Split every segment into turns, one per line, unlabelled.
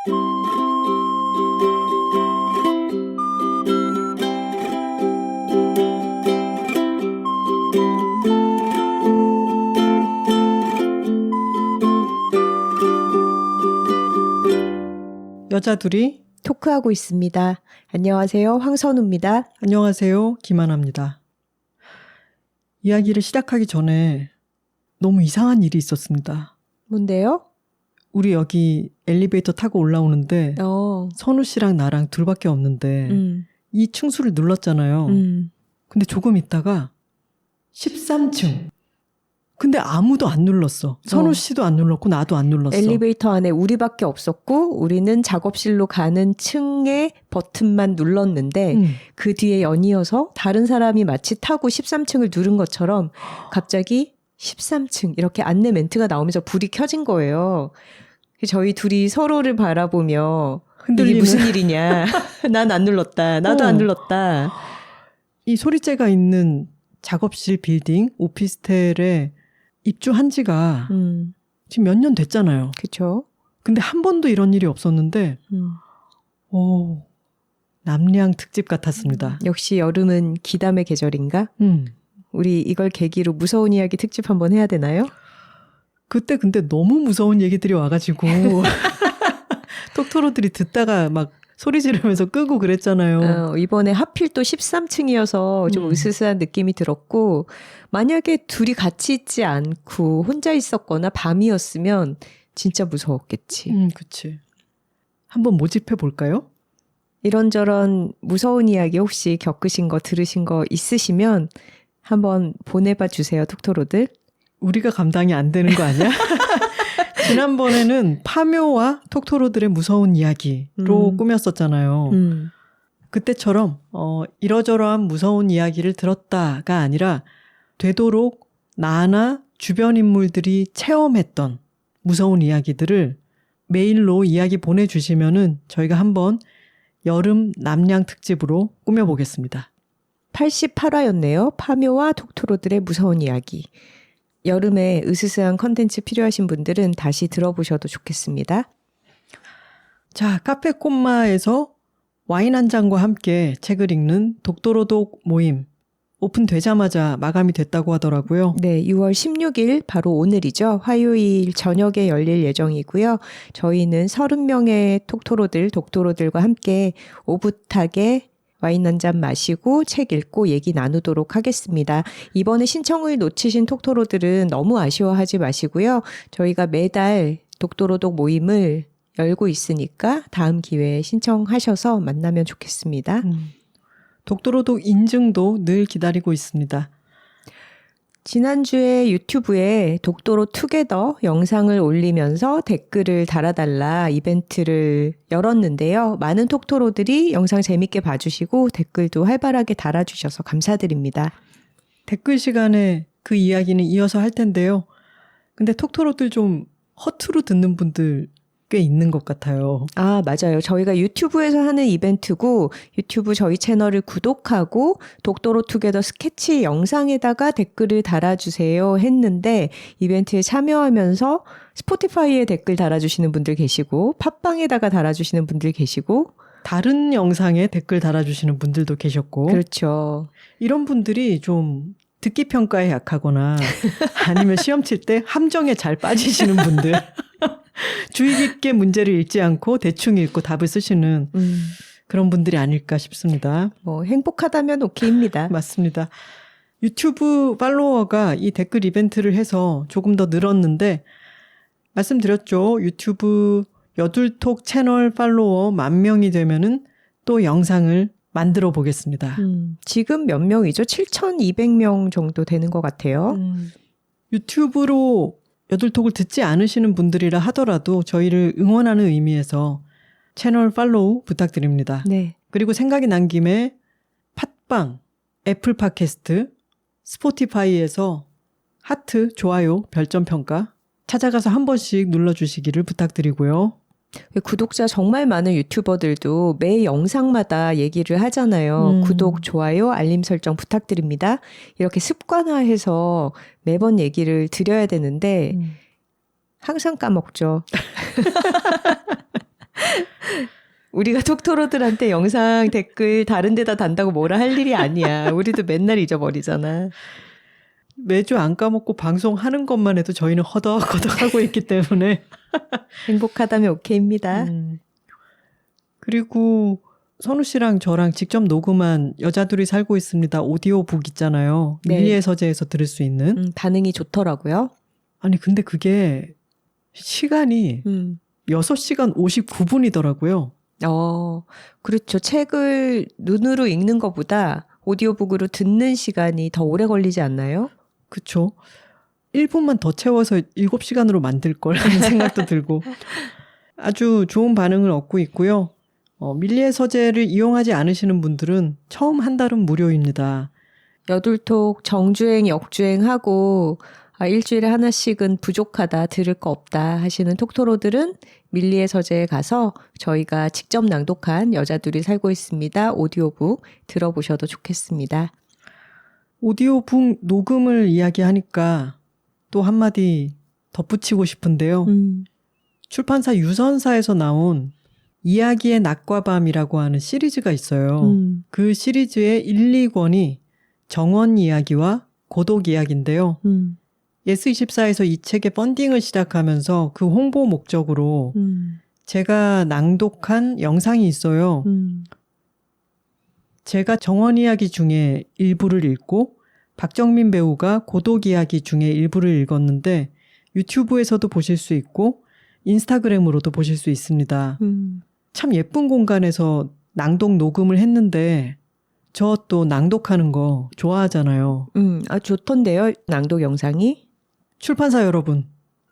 여자 둘이
토크하고 있습니다. 안녕하세요. 황선우입니다.
안녕하세요. 김하나입니다. 이야기를 시작하기 전에 너무 이상한 일이 있었습니다.
뭔데요?
우리 여기 엘리베이터 타고 올라오는데 선우 씨랑 나랑 둘밖에 없는데 이 층수를 눌렀잖아요. 근데 조금 있다가 13층. 근데 아무도 안 눌렀어. 선우 씨도 안 눌렀고 나도 안 눌렀어.
엘리베이터 안에 우리밖에 없었고 우리는 작업실로 가는 층의 버튼만 눌렀는데 그 뒤에 연이어서 다른 사람이 마치 타고 13층을 누른 것처럼 갑자기 13층 이렇게 안내 멘트가 나오면서 불이 켜진 거예요. 저희 둘이 서로를 바라보며
흔들리는.
이게 무슨 일이냐. 난 안 눌렀다. 나도 안 눌렀다.
이 소리재가 있는 작업실 빌딩 오피스텔에 입주한 지가 지금 몇 년 됐잖아요.
그렇죠.
근데 한 번도 이런 일이 없었는데 남양 특집 같았습니다.
역시 여름은 기담의 계절인가? 우리 이걸 계기로 무서운 이야기 특집 한번 해야 되나요?
그때 근데 너무 무서운 얘기들이 와가지고 톡토로들이 듣다가 막 소리 지르면서 끄고 그랬잖아요.
이번에 하필 또 13층이어서 좀 으스스한 느낌이 들었고 만약에 둘이 같이 있지 않고 혼자 있었거나 밤이었으면 진짜 무서웠겠지.
그치. 한번 모집해 볼까요?
이런저런 무서운 이야기 혹시 겪으신 거 들으신 거 있으시면 한번 보내봐 주세요, 톡토로들.
우리가 감당이 안 되는 거 아니야? 지난번에는 파묘와 톡토로들의 무서운 이야기로 꾸몄었잖아요. 그때처럼 이러저러한 무서운 이야기를 들었다가 아니라 되도록 나나 주변 인물들이 체험했던 무서운 이야기들을 메일로 이야기 보내주시면은 저희가 한번 여름 남양 특집으로 꾸며보겠습니다.
88화였네요. 파묘와 톡토로들의 무서운 이야기. 여름에 으스스한 컨텐츠 필요하신 분들은 다시 들어보셔도 좋겠습니다.
자, 카페 콤마에서 와인 한 잔과 함께 책을 읽는 독도로독 모임 오픈되자마자 마감이 됐다고 하더라고요.
네, 6월 16일 바로 오늘이죠. 화요일 저녁에 열릴 예정이고요. 저희는 30명의 독토로들과 함께 오붓하게 와인 한 잔 마시고 책 읽고 얘기 나누도록 하겠습니다. 이번에 신청을 놓치신 톡토로들은 너무 아쉬워하지 마시고요. 저희가 매달 독도로독 모임을 열고 있으니까 다음 기회에 신청하셔서 만나면 좋겠습니다.
독도로독 인증도 늘 기다리고 있습니다.
지난주에 유튜브에 독도로 투게더 영상을 올리면서 댓글을 달아달라 이벤트를 열었는데요. 많은 톡토로들이 영상 재밌게 봐주시고 댓글도 활발하게 달아주셔서 감사드립니다.
댓글 시간에 그 이야기는 이어서 할 텐데요. 근데 톡토로들 좀 허투루 듣는 분들 꽤 있는 것 같아요.
아, 맞아요. 저희가 유튜브에서 하는 이벤트고 유튜브 저희 채널을 구독하고 독도로 투게더 스케치 영상에다가 댓글을 달아주세요 했는데 이벤트에 참여하면서 스포티파이에 댓글 달아주시는 분들 계시고 팟빵에다가 달아주시는 분들 계시고
다른 영상에 댓글 달아주시는 분들도 계셨고
그렇죠.
이런 분들이 좀 듣기 평가에 약하거나 아니면 시험 칠 때 함정에 잘 빠지시는 분들 주의 깊게 문제를 읽지 않고 대충 읽고 답을 쓰시는 그런 분들이 아닐까 싶습니다.
뭐 행복하다면 오케이입니다.
맞습니다. 유튜브 팔로워가 이 댓글 이벤트를 해서 조금 더 늘었는데 말씀드렸죠. 유튜브 여둘톡 채널 팔로워 10,000명이 되면은 또 영상을 만들어 보겠습니다.
지금 몇 명이죠? 7,200명 정도 되는 것 같아요.
유튜브로 여둘톡을 듣지 않으시는 분들이라 하더라도 저희를 응원하는 의미에서 채널 팔로우 부탁드립니다.
네.
그리고 생각이 난 김에 팟빵, 애플 팟캐스트, 스포티파이에서 하트, 좋아요, 별점 평가 찾아가서 한 번씩 눌러주시기를 부탁드리고요.
구독자 정말 많은 유튜버들도 매 영상마다 얘기를 하잖아요. 구독, 좋아요, 알림 설정 부탁드립니다. 이렇게 습관화해서 매번 얘기를 드려야 되는데 항상 까먹죠. 우리가 톡토로들한테 영상 댓글 다른 데다 단다고 뭐라 할 일이 아니야. 우리도 맨날 잊어버리잖아.
매주 안 까먹고 방송하는 것만 해도 저희는 허덕허덕하고 있기 때문에
행복하다면 오케이입니다.
그리고 선우 씨랑 저랑 직접 녹음한 여자들이 살고 있습니다. 오디오북 있잖아요.
네.
밀리의 서재에서 들을 수 있는.
반응이 좋더라고요.
아니 근데 그게 시간이 6시간 59분이더라고요.
그렇죠. 책을 눈으로 읽는 것보다 오디오북으로 듣는 시간이 더 오래 걸리지 않나요?
그렇죠. 1분만 더 채워서 7시간으로 만들 걸 하는 생각도 들고 아주 좋은 반응을 얻고 있고요. 밀리의 서재를 이용하지 않으시는 분들은 처음 한 달은 무료입니다.
여둘톡 정주행, 역주행하고 일주일에 하나씩은 부족하다, 들을 거 없다 하시는 톡토로들은 밀리의 서재에 가서 저희가 직접 낭독한 여자들이 살고 있습니다. 오디오북 들어보셔도 좋겠습니다.
오디오북 녹음을 이야기하니까 또 한마디 덧붙이고 싶은데요. 출판사 유선사에서 나온 이야기의 낮과 밤이라고 하는 시리즈가 있어요. 그 시리즈의 1, 2권이 정원 이야기와 고독 이야기인데요. 예스24에서 이 책의 펀딩을 시작하면서 그 홍보 목적으로 제가 낭독한 영상이 있어요. 제가 정원 이야기 중에 일부를 읽고 박정민 배우가 고독 이야기 중에 일부를 읽었는데 유튜브에서도 보실 수 있고 인스타그램으로도 보실 수 있습니다. 참 예쁜 공간에서 낭독 녹음을 했는데 저 또 낭독하는 거 좋아하잖아요.
좋던데요, 낭독 영상이?
출판사 여러분,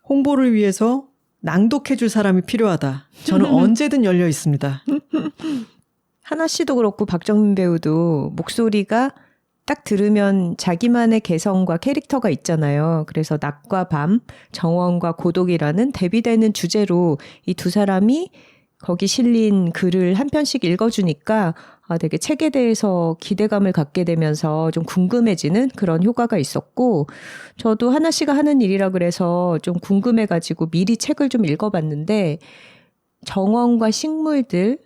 홍보를 위해서 낭독해줄 사람이 필요하다. 저는 언제든 열려 있습니다.
하나 씨도 그렇고 박정민 배우도 목소리가 딱 들으면 자기만의 개성과 캐릭터가 있잖아요. 그래서 낮과 밤, 정원과 고독이라는 대비되는 주제로 이 두 사람이 거기 실린 글을 한 편씩 읽어주니까 되게 책에 대해서 기대감을 갖게 되면서 좀 궁금해지는 그런 효과가 있었고, 저도 하나 씨가 하는 일이라 그래서 좀 궁금해가지고 미리 책을 좀 읽어봤는데, 정원과 식물들,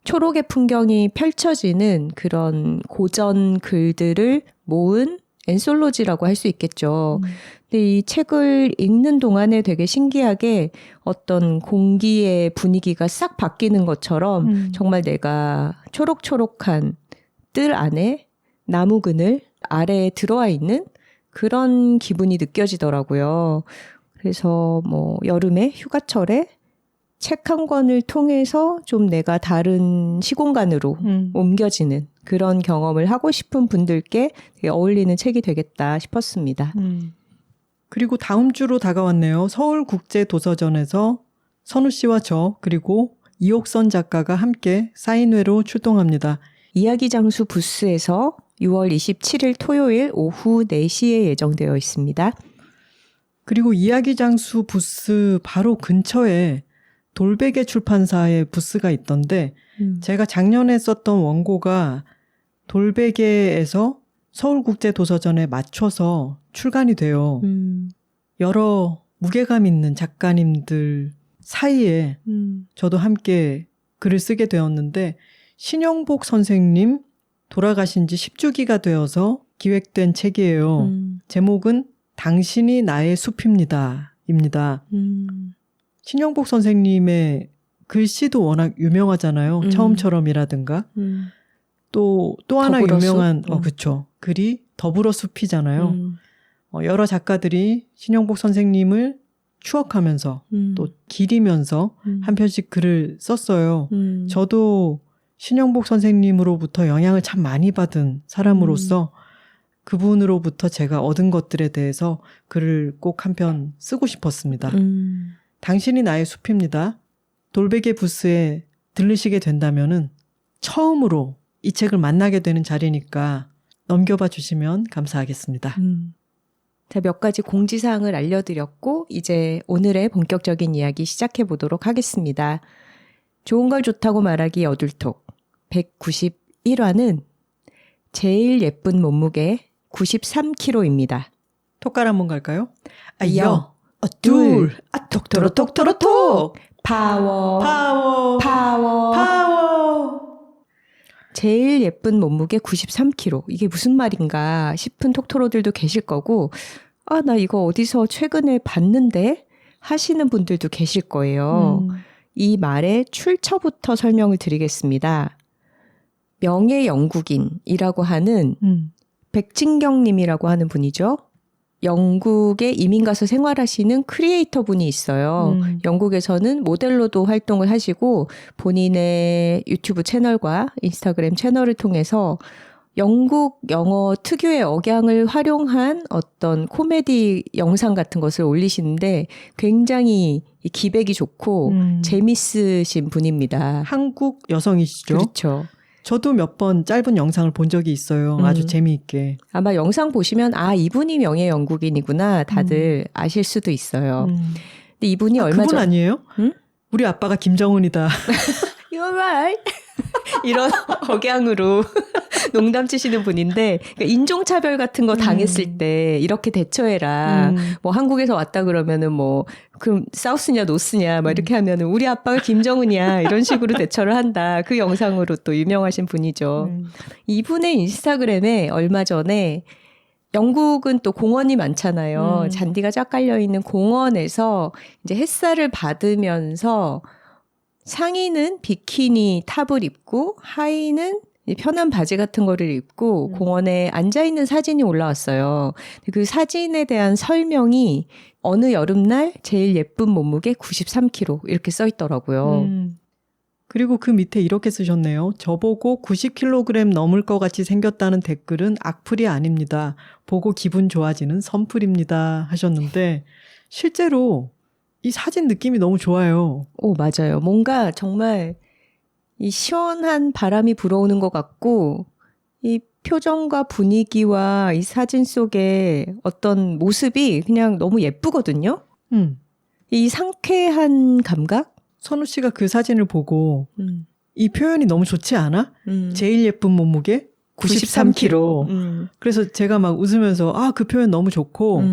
초록의 풍경이 펼쳐지는 그런 고전 글들을 모은 엔솔로지라고 할 수 있겠죠. 근데 이 책을 읽는 동안에 되게 신기하게 어떤 공기의 분위기가 싹 바뀌는 것처럼 정말 내가 초록초록한 뜰 안에 나무 그늘 아래에 들어와 있는 그런 기분이 느껴지더라고요. 그래서 뭐 여름에 휴가철에 책 한 권을 통해서 좀 내가 다른 시공간으로 옮겨지는 그런 경험을 하고 싶은 분들께 되게 어울리는 책이 되겠다 싶었습니다.
그리고 다음 주로 다가왔네요. 서울국제도서전에서 선우 씨와 저 그리고 이옥선 작가가 함께 사인회로 출동합니다.
이야기 장수 부스에서 6월 27일 토요일 오후 4시에 예정되어 있습니다.
그리고 이야기 장수 부스 바로 근처에 돌베개 출판사의 부스가 있던데 제가 작년에 썼던 원고가 돌베개에서 서울국제도서전에 맞춰서 출간이 돼요. 여러 무게감 있는 작가님들 사이에 저도 함께 글을 쓰게 되었는데 신영복 선생님 돌아가신 지 10주기가 되어서 기획된 책이에요. 제목은 당신이 나의 숲입니다. 입니다. 신영복 선생님의 글씨도 워낙 유명하잖아요. 처음처럼이라든가. 또 하나 유명한, 그쵸. 글이 더불어 숲이잖아요. 여러 작가들이 신영복 선생님을 추억하면서 또 기리면서 한 편씩 글을 썼어요. 저도 신영복 선생님으로부터 영향을 참 많이 받은 사람으로서 그분으로부터 제가 얻은 것들에 대해서 글을 꼭 한 편 쓰고 싶었습니다. 당신이 나의 숲입니다. 돌베개 부스에 들르시게 된다면은 처음으로 이 책을 만나게 되는 자리니까 넘겨봐 주시면 감사하겠습니다.
자, 몇 가지 공지사항을 알려드렸고 이제 오늘의 본격적인 이야기 시작해 보도록 하겠습니다. 좋은 걸 좋다고 말하기 여둘톡 191화는 제일 예쁜 몸무게 93kg입니다.
톡갈 한번 갈까요?
둘, 톡토로 톡토로 톡! 파워,
파워,
파워,
파워.
제일 예쁜 몸무게 93kg. 이게 무슨 말인가 싶은 톡토로들도 계실 거고, 아, 나 이거 어디서 최근에 봤는데? 하시는 분들도 계실 거예요. 이 말의 출처부터 설명을 드리겠습니다. 명예 영국인이라고 하는 백진경 님이라고 하는 분이죠. 영국에 이민 가서 생활하시는 크리에이터 분이 있어요. 영국에서는 모델로도 활동을 하시고 본인의 유튜브 채널과 인스타그램 채널을 통해서 영국 영어 특유의 억양을 활용한 어떤 코미디 영상 같은 것을 올리시는데 굉장히 기백이 좋고 재밌으신 분입니다.
한국 여성이시죠?
그렇죠.
저도 몇 번 짧은 영상을 본 적이 있어요. 아주 재미있게.
아마 영상 보시면 아 이분이 명예 영국인이구나 다들 아실 수도 있어요. 근데 이분이 얼마
그분
전
아니에요?
응?
우리 아빠가 김정은이다.
You're right. 이런 억양으로 농담 치시는 분인데 그러니까 인종차별 같은 거 당했을 때 이렇게 대처해라. 뭐 한국에서 왔다 그러면은 뭐 그럼 사우스냐 노스냐 막 이렇게 하면은 우리 아빠가 김정은이야 이런 식으로 대처를 한다. 그 영상으로 또 유명하신 분이죠. 이분의 인스타그램에 얼마 전에 영국은 또 공원이 많잖아요. 잔디가 쫙 깔려 있는 공원에서 이제 햇살을 받으면서 상의는 비키니 탑을 입고 하의는 편한 바지 같은 거를 입고 공원에 앉아있는 사진이 올라왔어요. 그 사진에 대한 설명이 어느 여름날 제일 예쁜 몸무게 93kg 이렇게 써 있더라고요.
그리고 그 밑에 이렇게 쓰셨네요. 저보고 90kg 넘을 것 같이 생겼다는 댓글은 악플이 아닙니다. 보고 기분 좋아지는 선플입니다 하셨는데 실제로 이 사진 느낌이 너무 좋아요.
오, 맞아요. 뭔가 정말 이 시원한 바람이 불어오는 것 같고 이 표정과 분위기와 이 사진 속에 어떤 모습이 그냥 너무 예쁘거든요. 이 상쾌한 감각?
선우 씨가 그 사진을 보고 이 표현이 너무 좋지 않아? 제일 예쁜 몸무게 93kg. 그래서 제가 막 웃으면서 아, 그 표현 너무 좋고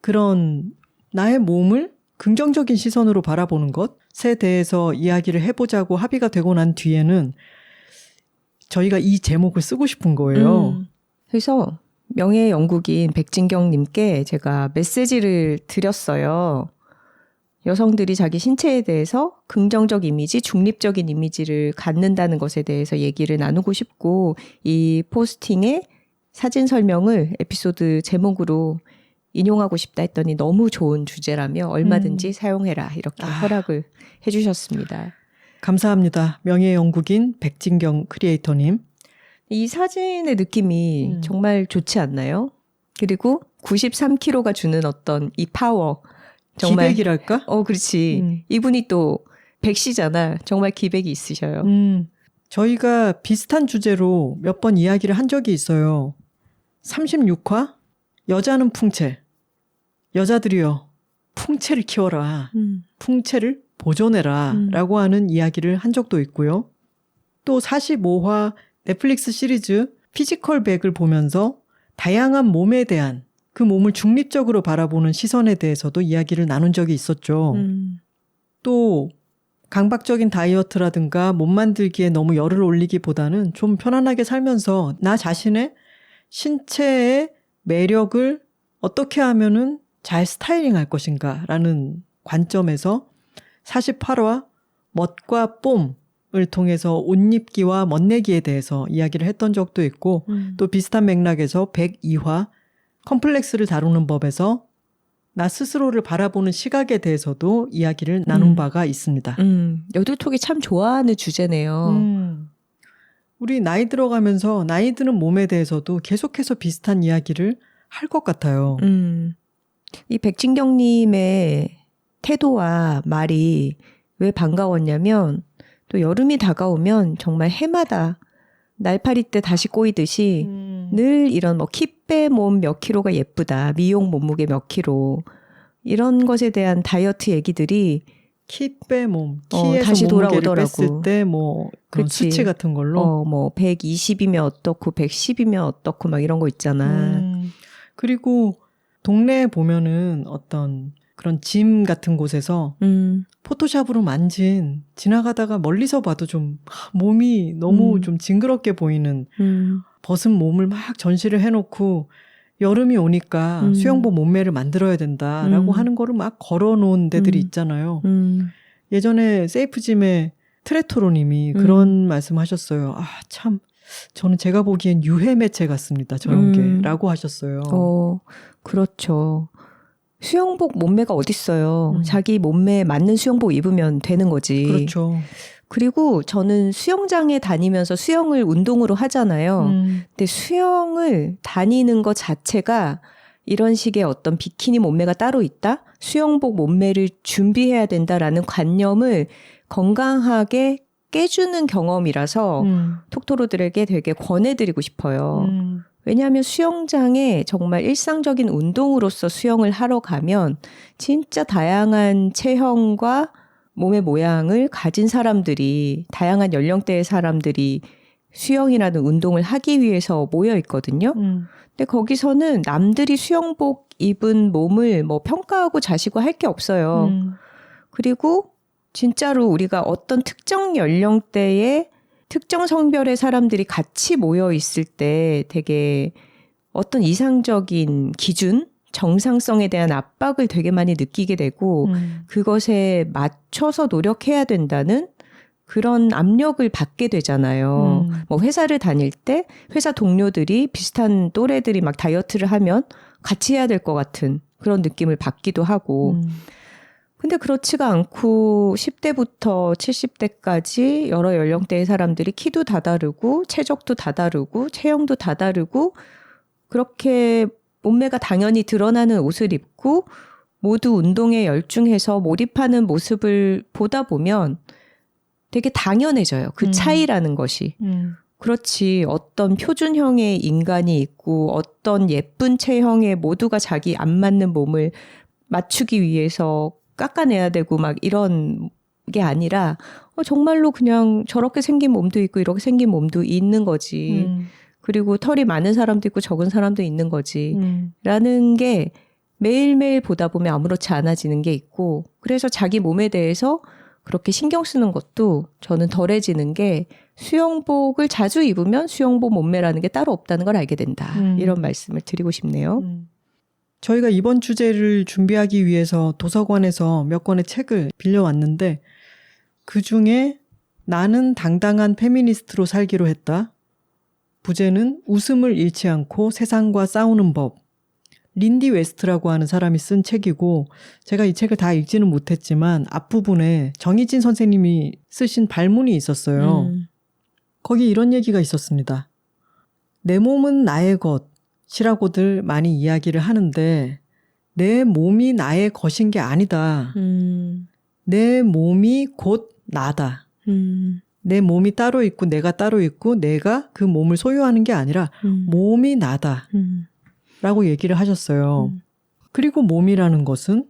그런 나의 몸을 긍정적인 시선으로 바라보는 것에 대해서 이야기를 해보자고 합의가 되고 난 뒤에는 저희가 이 제목을 쓰고 싶은 거예요.
그래서 명예 영국인 백진경 님께 제가 메시지를 드렸어요. 여성들이 자기 신체에 대해서 긍정적 이미지, 중립적인 이미지를 갖는다는 것에 대해서 얘기를 나누고 싶고 이 포스팅의 사진 설명을 에피소드 제목으로 인용하고 싶다 했더니 너무 좋은 주제라며 얼마든지 사용해라 이렇게 허락을 해주셨습니다.
감사합니다. 명예 영국인 백진경 크리에이터님.
이 사진의 느낌이 정말 좋지 않나요? 그리고 93kg가 주는 어떤 이 파워. 정말
기백이랄까?
그렇지. 이분이 또 백씨잖아. 정말 기백이 있으셔요.
저희가 비슷한 주제로 몇 번 이야기를 한 적이 있어요. 36화 여자는 풍채. 여자들이여 풍채를 키워라. 풍채를 보존해라. 라고 하는 이야기를 한 적도 있고요. 또 45화 넷플릭스 시리즈 피지컬 백을 보면서 다양한 몸에 대한 그 몸을 중립적으로 바라보는 시선에 대해서도 이야기를 나눈 적이 있었죠. 또 강박적인 다이어트라든가 몸 만들기에 너무 열을 올리기보다는 좀 편안하게 살면서 나 자신의 신체의 매력을 어떻게 하면은 잘 스타일링할 것인가 라는 관점에서 48화 멋과 뽐을 통해서 옷 입기와 멋내기에 대해서 이야기를 했던 적도 있고 또 비슷한 맥락에서 102화 컴플렉스를 다루는 법에서 나 스스로를 바라보는 시각에 대해서도 이야기를 나눈 바가 있습니다.
여둘톡이 참 좋아하는 주제네요.
우리 나이 들어가면서 나이 드는 몸에 대해서도 계속해서 비슷한 이야기를 할 것 같아요.
이 백진경님의 태도와 말이 왜 반가웠냐면 또 여름이 다가오면 정말 해마다 날파리 때 다시 꼬이듯이 늘 이런 뭐 키 빼 몸 몇 킬로가 예쁘다. 미용 몸무게 몇 킬로. 이런 것에 대한 다이어트 얘기들이
키 빼 몸, 키에서
다시
몸무게를
돌아오더라고.
뺐을 때 뭐 그런
그치.
수치 같은 걸로.
뭐 120이면 어떻고 110이면 어떻고 막 이런 거 있잖아.
그리고 동네에 보면은 어떤 그런 짐 같은 곳에서 포토샵으로 만진 지나가다가 멀리서 봐도 좀 몸이 너무 좀 징그럽게 보이는 벗은 몸을 막 전시를 해놓고 여름이 오니까 수영복 몸매를 만들어야 된다라고 하는 거를 막 걸어놓은 데들이 있잖아요. 예전에 세이프짐의 트레토로님이 그런 말씀하셨어요. 아, 참 저는 제가 보기엔 유해 매체 같습니다. 저런 게라고 하셨어요.
그렇죠. 수영복 몸매가 어딨어요. 자기 몸매에 맞는 수영복 입으면 되는 거지.
그렇죠.
그리고 저는 수영장에 다니면서 수영을 운동으로 하잖아요. 근데 수영을 다니는 것 자체가 이런 식의 어떤 비키니 몸매가 따로 있다? 수영복 몸매를 준비해야 된다라는 관념을 건강하게 깨주는 경험이라서 톡토로들에게 되게 권해드리고 싶어요. 왜냐하면 수영장에 정말 일상적인 운동으로서 수영을 하러 가면 진짜 다양한 체형과 몸의 모양을 가진 사람들이, 다양한 연령대의 사람들이 수영이라는 운동을 하기 위해서 모여 있거든요. 근데 거기서는 남들이 수영복 입은 몸을 뭐 평가하고 자시고 할 게 없어요. 그리고 진짜로 우리가 어떤 특정 연령대의 특정 성별의 사람들이 같이 모여 있을 때 되게 어떤 이상적인 기준, 정상성에 대한 압박을 되게 많이 느끼게 되고 그것에 맞춰서 노력해야 된다는 그런 압력을 받게 되잖아요. 뭐 회사를 다닐 때 회사 동료들이 비슷한 또래들이 막 다이어트를 하면 같이 해야 될 것 같은 그런 느낌을 받기도 하고 근데 그렇지가 않고 10대부터 70대까지 여러 연령대의 사람들이 키도 다 다르고 체적도 다 다르고 체형도 다 다르고 그렇게 몸매가 당연히 드러나는 옷을 입고 모두 운동에 열중해서 몰입하는 모습을 보다 보면 되게 당연해져요. 그 차이라는 것이. 그렇지 어떤 표준형의 인간이 있고 어떤 예쁜 체형의 모두가 자기 안 맞는 몸을 맞추기 위해서 깎아내야 되고 막 이런 게 아니라 정말로 그냥 저렇게 생긴 몸도 있고 이렇게 생긴 몸도 있는 거지. 그리고 털이 많은 사람도 있고 적은 사람도 있는 거지. 라는 게 매일매일 보다 보면 아무렇지 않아지는 게 있고 그래서 자기 몸에 대해서 그렇게 신경 쓰는 것도 저는 덜해지는 게 수영복을 자주 입으면 수영복 몸매라는 게 따로 없다는 걸 알게 된다. 이런 말씀을 드리고 싶네요.
저희가 이번 주제를 준비하기 위해서 도서관에서 몇 권의 책을 빌려왔는데 그중에 나는 당당한 페미니스트로 살기로 했다. 부제는 웃음을 잃지 않고 세상과 싸우는 법. 린디 웨스트라고 하는 사람이 쓴 책이고 제가 이 책을 다 읽지는 못했지만 앞부분에 정희진 선생님이 쓰신 발문이 있었어요. 거기 이런 얘기가 있었습니다. 내 몸은 나의 것이라고들 많이 이야기를 하는데 내 몸이 나의 것인 게 아니다. 내 몸이 곧 나다. 내 몸이 따로 있고 내가 따로 있고 내가 그 몸을 소유하는 게 아니라 몸이 나다. 라고 얘기를 하셨어요. 그리고 몸이라는 것은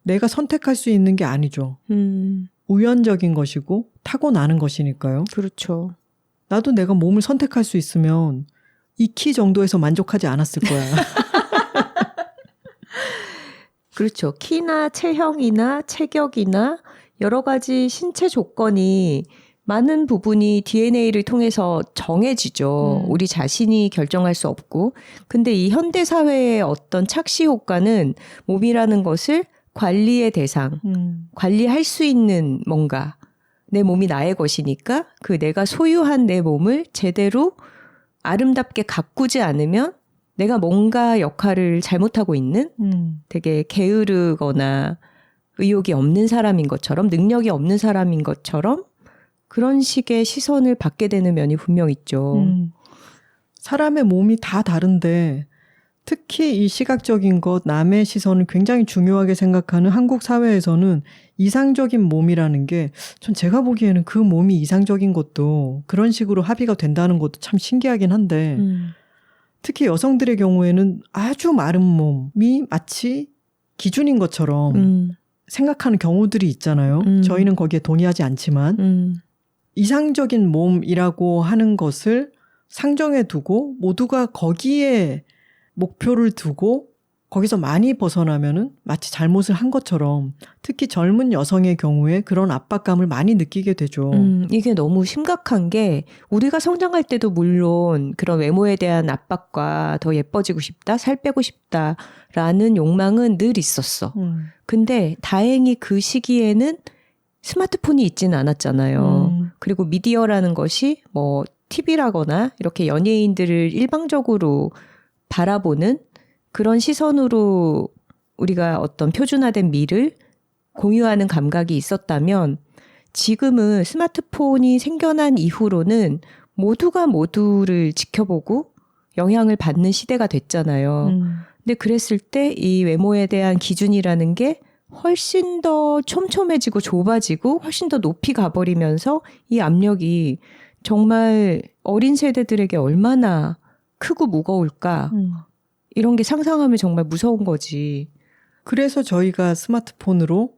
내가 선택할 수 있는 게 아니죠. 우연적인 것이고 타고나는 것이니까요.
그렇죠.
나도 내가 몸을 선택할 수 있으면 이 키 정도에서 만족하지 않았을 거야.
그렇죠. 키나 체형이나 체격이나 여러 가지 신체 조건이 많은 부분이 DNA를 통해서 정해지죠. 우리 자신이 결정할 수 없고. 근데 이 현대사회의 어떤 착시 효과는 몸이라는 것을 관리의 대상, 관리할 수 있는 뭔가, 내 몸이 나의 것이니까 그 내가 소유한 내 몸을 제대로 아름답게 가꾸지 않으면 내가 뭔가 역할을 잘못하고 있는 되게 게으르거나 의욕이 없는 사람인 것처럼 능력이 없는 사람인 것처럼 그런 식의 시선을 받게 되는 면이 분명 있죠.
사람의 몸이 다 다른데 특히 이 시각적인 것, 남의 시선을 굉장히 중요하게 생각하는 한국 사회에서는 이상적인 몸이라는 게 전 제가 보기에는 그 몸이 이상적인 것도 그런 식으로 합의가 된다는 것도 참 신기하긴 한데 특히 여성들의 경우에는 아주 마른 몸이 마치 기준인 것처럼 생각하는 경우들이 있잖아요. 저희는 거기에 동의하지 않지만 이상적인 몸이라고 하는 것을 상정해 두고 모두가 거기에 목표를 두고 거기서 많이 벗어나면은 마치 잘못을 한 것처럼 특히 젊은 여성의 경우에 그런 압박감을 많이 느끼게 되죠.
이게 너무 심각한 게 우리가 성장할 때도 물론 그런 외모에 대한 압박과 더 예뻐지고 싶다, 살 빼고 싶다라는 욕망은 늘 있었어. 근데 다행히 그 시기에는 스마트폰이 있지는 않았잖아요. 그리고 미디어라는 것이 뭐 TV라거나 이렇게 연예인들을 일방적으로 바라보는 그런 시선으로 우리가 어떤 표준화된 미를 공유하는 감각이 있었다면 지금은 스마트폰이 생겨난 이후로는 모두가 모두를 지켜보고 영향을 받는 시대가 됐잖아요. 근데 그랬을 때 이 외모에 대한 기준이라는 게 훨씬 더 촘촘해지고 좁아지고 훨씬 더 높이 가버리면서 이 압력이 정말 어린 세대들에게 얼마나 크고 무거울까. 이런 게 상상하면 정말 무서운 거지.
그래서 저희가 스마트폰으로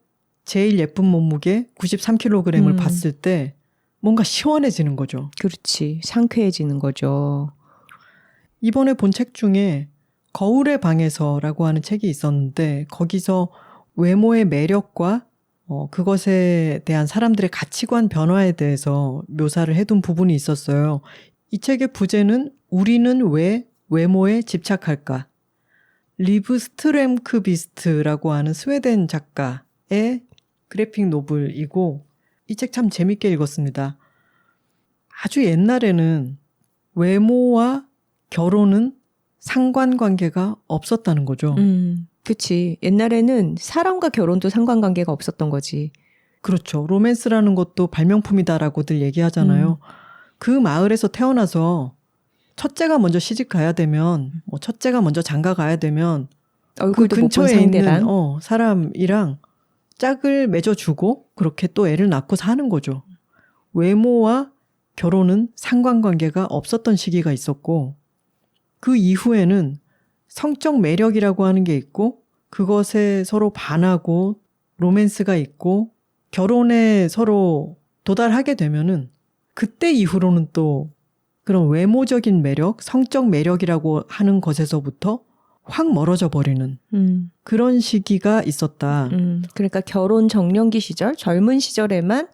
제일 예쁜 몸무게 93kg을 봤을 때 뭔가 시원해지는 거죠.
그렇지. 상쾌해지는 거죠.
이번에 본 책 중에 거울의 방에서라고 하는 책이 있었는데 거기서 외모의 매력과 그것에 대한 사람들의 가치관 변화에 대해서 묘사를 해둔 부분이 있었어요. 이 책의 부제는 우리는 왜 외모에 집착할까? 리브 스트렘크비스트라고 하는 스웨덴 작가의 그래픽 노블이고 이 책 참 재밌게 읽었습니다. 아주 옛날에는 외모와 결혼은 상관관계가 없었다는 거죠.
그치. 옛날에는 사람과 결혼도 상관관계가 없었던 거지.
그렇죠. 로맨스라는 것도 발명품이다라고들 얘기하잖아요. 그 마을에서 태어나서 첫째가 먼저 시집 가야 되면 첫째가 먼저 장가 가야 되면
얼굴도
그
못 본
근처에
상대랑
있는 사람이랑 짝을 맺어주고 그렇게 또 애를 낳고 사는 거죠. 외모와 결혼은 상관관계가 없었던 시기가 있었고 그 이후에는 성적 매력이라고 하는 게 있고 그것에 서로 반하고 로맨스가 있고 결혼에 서로 도달하게 되면은 그때 이후로는 또 그런 외모적인 매력, 성적 매력이라고 하는 것에서부터 확 멀어져 버리는 그런 시기가 있었다.
그러니까 결혼 정년기 시절, 젊은 시절에만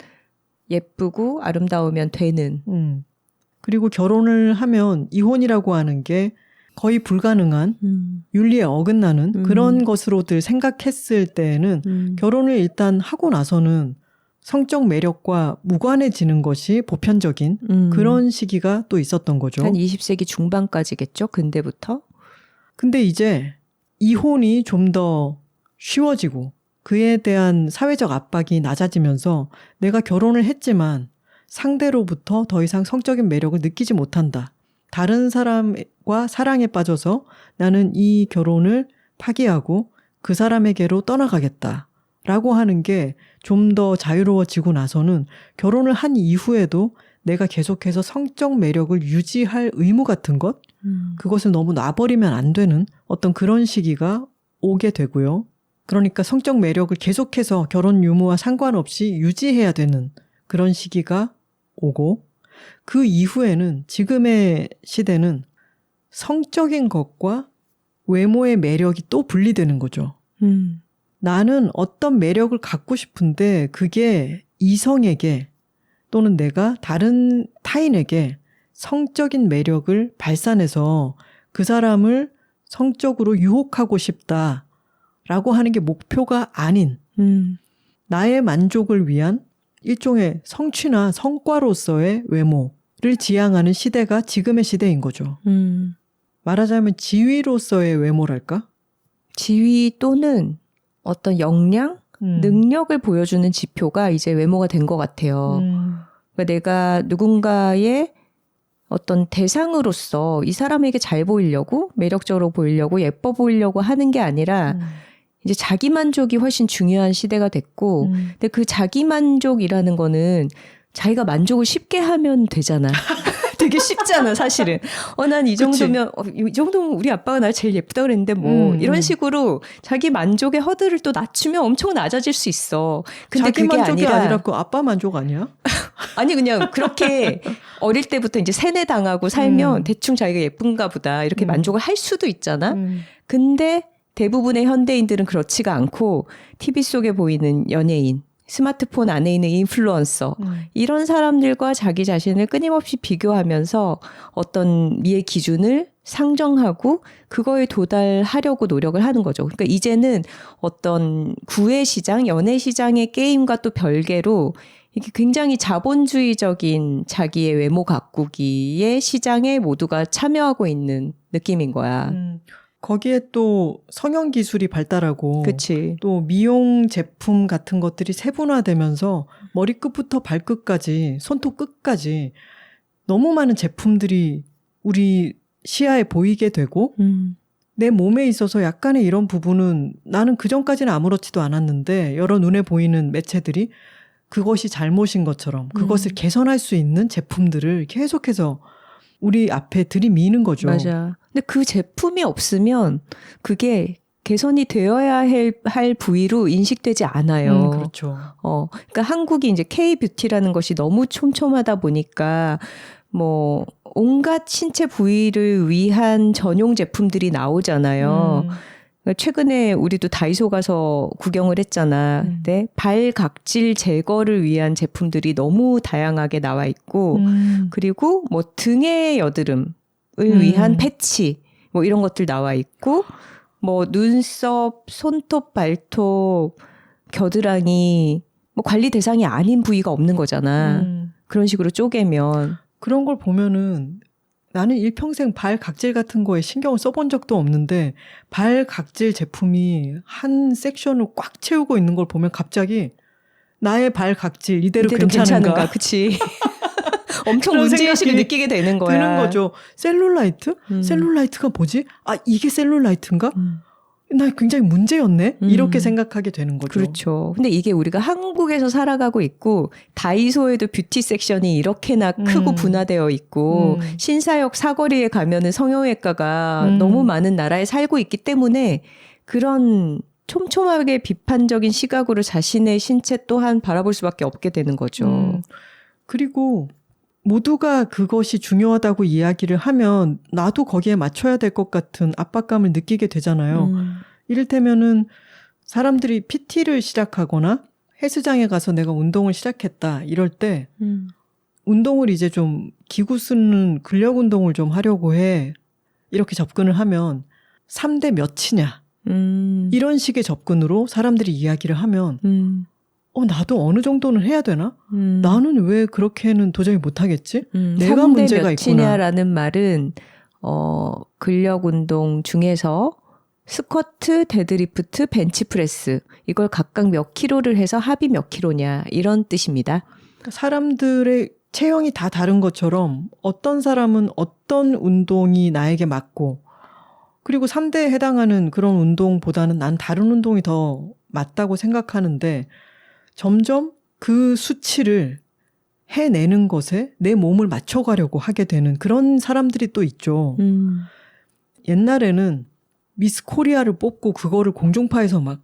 예쁘고 아름다우면 되는.
그리고 결혼을 하면 이혼이라고 하는 게 거의 불가능한 윤리에 어긋나는 그런 것으로들 생각했을 때에는 결혼을 일단 하고 나서는 성적 매력과 무관해지는 것이 보편적인 그런 시기가 또 있었던 거죠.
한 20세기 중반까지겠죠? 근대부터.
근데 이제 이혼이 좀 더 쉬워지고 그에 대한 사회적 압박이 낮아지면서 내가 결혼을 했지만 상대로부터 더 이상 성적인 매력을 느끼지 못한다. 다른 사람과 사랑에 빠져서 나는 이 결혼을 파기하고 그 사람에게로 떠나가겠다. 라고 하는 게 좀 더 자유로워지고 나서는 결혼을 한 이후에도 내가 계속해서 성적 매력을 유지할 의무 같은 것? 그것을 너무 놔버리면 안 되는 어떤 그런 시기가 오게 되고요. 그러니까 성적 매력을 계속해서 결혼 유무와 상관없이 유지해야 되는 그런 시기가 오고 그 이후에는 지금의 시대는 성적인 것과 외모의 매력이 또 분리되는 거죠. 나는 어떤 매력을 갖고 싶은데 그게 이성에게 또는 내가 다른 타인에게 성적인 매력을 발산해서 그 사람을 성적으로 유혹하고 싶다라고 하는 게 목표가 아닌 나의 만족을 위한 일종의 성취나 성과로서의 외모를 지향하는 시대가 지금의 시대인 거죠. 말하자면 지위로서의 외모랄까?
지위 또는 어떤 역량, 능력을 보여주는 지표가 이제 외모가 된 것 같아요. 그러니까 내가 누군가의 어떤 대상으로서 이 사람에게 잘 보이려고, 매력적으로 보이려고, 예뻐 보이려고 하는 게 아니라 이제 자기 만족이 훨씬 중요한 시대가 됐고 근데 그 자기 만족이라는 거는 자기가 만족을 쉽게 하면 되잖아. 되게 쉽잖아, 사실은. 난 이 정도면, 이 정도면 우리 아빠가 날 제일 예쁘다 그랬는데, 이런 식으로 자기 만족의 허들을 또 낮추면 엄청 낮아질 수 있어. 근데
자기
그게
만족이 아니라 그 아빠 만족 아니야?
아니, 그냥 그렇게 어릴 때부터 이제 세뇌당하고 살면 대충 자기가 예쁜가 보다, 이렇게 만족을 할 수도 있잖아. 근데 대부분의 현대인들은 그렇지가 않고 TV 속에 보이는 연예인, 스마트폰 안에 있는 인플루언서 이런 사람들과 자기 자신을 끊임없이 비교하면서 어떤 미의 기준을 상정하고 그거에 도달하려고 노력을 하는 거죠. 그러니까 이제는 어떤 구애 시장, 연애 시장의 게임과 또 별개로 이게 굉장히 자본주의적인 자기의 외모 가꾸기의 시장에 모두가 참여하고 있는 느낌인 거야.
거기에 또 성형 기술이 발달하고
그치.
또 미용 제품 같은 것들이 세분화되면서 머리끝부터 발끝까지 손톱 끝까지 너무 많은 제품들이 우리 시야에 보이게 되고 내 몸에 있어서 약간의 이런 부분은 나는 그전까지는 아무렇지도 않았는데 여러 눈에 보이는 매체들이 그것이 잘못인 것처럼 그것을 개선할 수 있는 제품들을 계속해서 우리 앞에 들이미는 거죠.
맞아. 근데 그 제품이 없으면 그게 개선이 되어야 할 부위로 인식되지 않아요.
그렇죠.
그러니까 한국이 이제 K-뷰티라는 것이 너무 촘촘하다 보니까 뭐 온갖 신체 부위를 위한 전용 제품들이 나오잖아요. 최근에 우리도 다이소 가서 구경을 했잖아. 근데 발 각질 제거를 위한 제품들이 너무 다양하게 나와 있고 그리고 뭐 등의 여드름을 위한 패치 뭐 이런 것들 나와 있고 뭐 눈썹, 손톱, 발톱, 겨드랑이 뭐 관리 대상이 아닌 부위가 없는 거잖아. 그런 식으로 쪼개면.
그런 걸 보면은 나는 일평생 발 각질 같은 거에 신경을 써본 적도 없는데 발 각질 제품이 한 섹션을 꽉 채우고 있는 걸 보면 갑자기 나의 발 각질 이대로 괜찮은가?
그치. 엄청 문제의식을 느끼게 되는 거야.
드는 거죠. 셀룰라이트? 셀룰라이트가 뭐지? 아, 이게 셀룰라이트인가? 나 굉장히 문제였네? 이렇게 생각하게 되는 거죠.
그렇죠. 근데 이게 우리가 한국에서 살아가고 있고 다이소에도 뷰티 섹션이 이렇게나 크고 분화되어 있고 신사역 사거리에 가면은 성형외과가 너무 많은 나라에 살고 있기 때문에 그런 촘촘하게 비판적인 시각으로 자신의 신체 또한 바라볼 수밖에 없게 되는 거죠.
그리고 모두가 그것이 중요하다고 이야기를 하면 나도 거기에 맞춰야 될 것 같은 압박감을 느끼게 되잖아요. 이를테면은 사람들이 PT를 시작하거나 헬스장에 가서 내가 운동을 시작했다 이럴 때 운동을 이제 좀 기구 쓰는 근력 운동을 좀 하려고 해. 이렇게 접근을 하면 3대 몇이냐. 이런 식의 접근으로 사람들이 이야기를 하면 나도 어느 정도는 해야 되나? 나는 왜 그렇게는 도저히 못하겠지? 내가 문제가 있구나.
몇이냐라는 말은 근력 운동 중에서 스쿼트, 데드리프트, 벤치프레스 이걸 각각 몇 킬로를 해서 합이 몇 킬로냐 이런 뜻입니다.
사람들의 체형이 다 다른 것처럼 어떤 사람은 어떤 운동이 나에게 맞고 그리고 3대에 해당하는 그런 운동보다는 난 다른 운동이 더 맞다고 생각하는데 점점 그 수치를 해내는 것에 내 몸을 맞춰가려고 하게 되는 그런 사람들이 또 있죠. 옛날에는 미스 코리아를 뽑고 그거를 공중파에서 막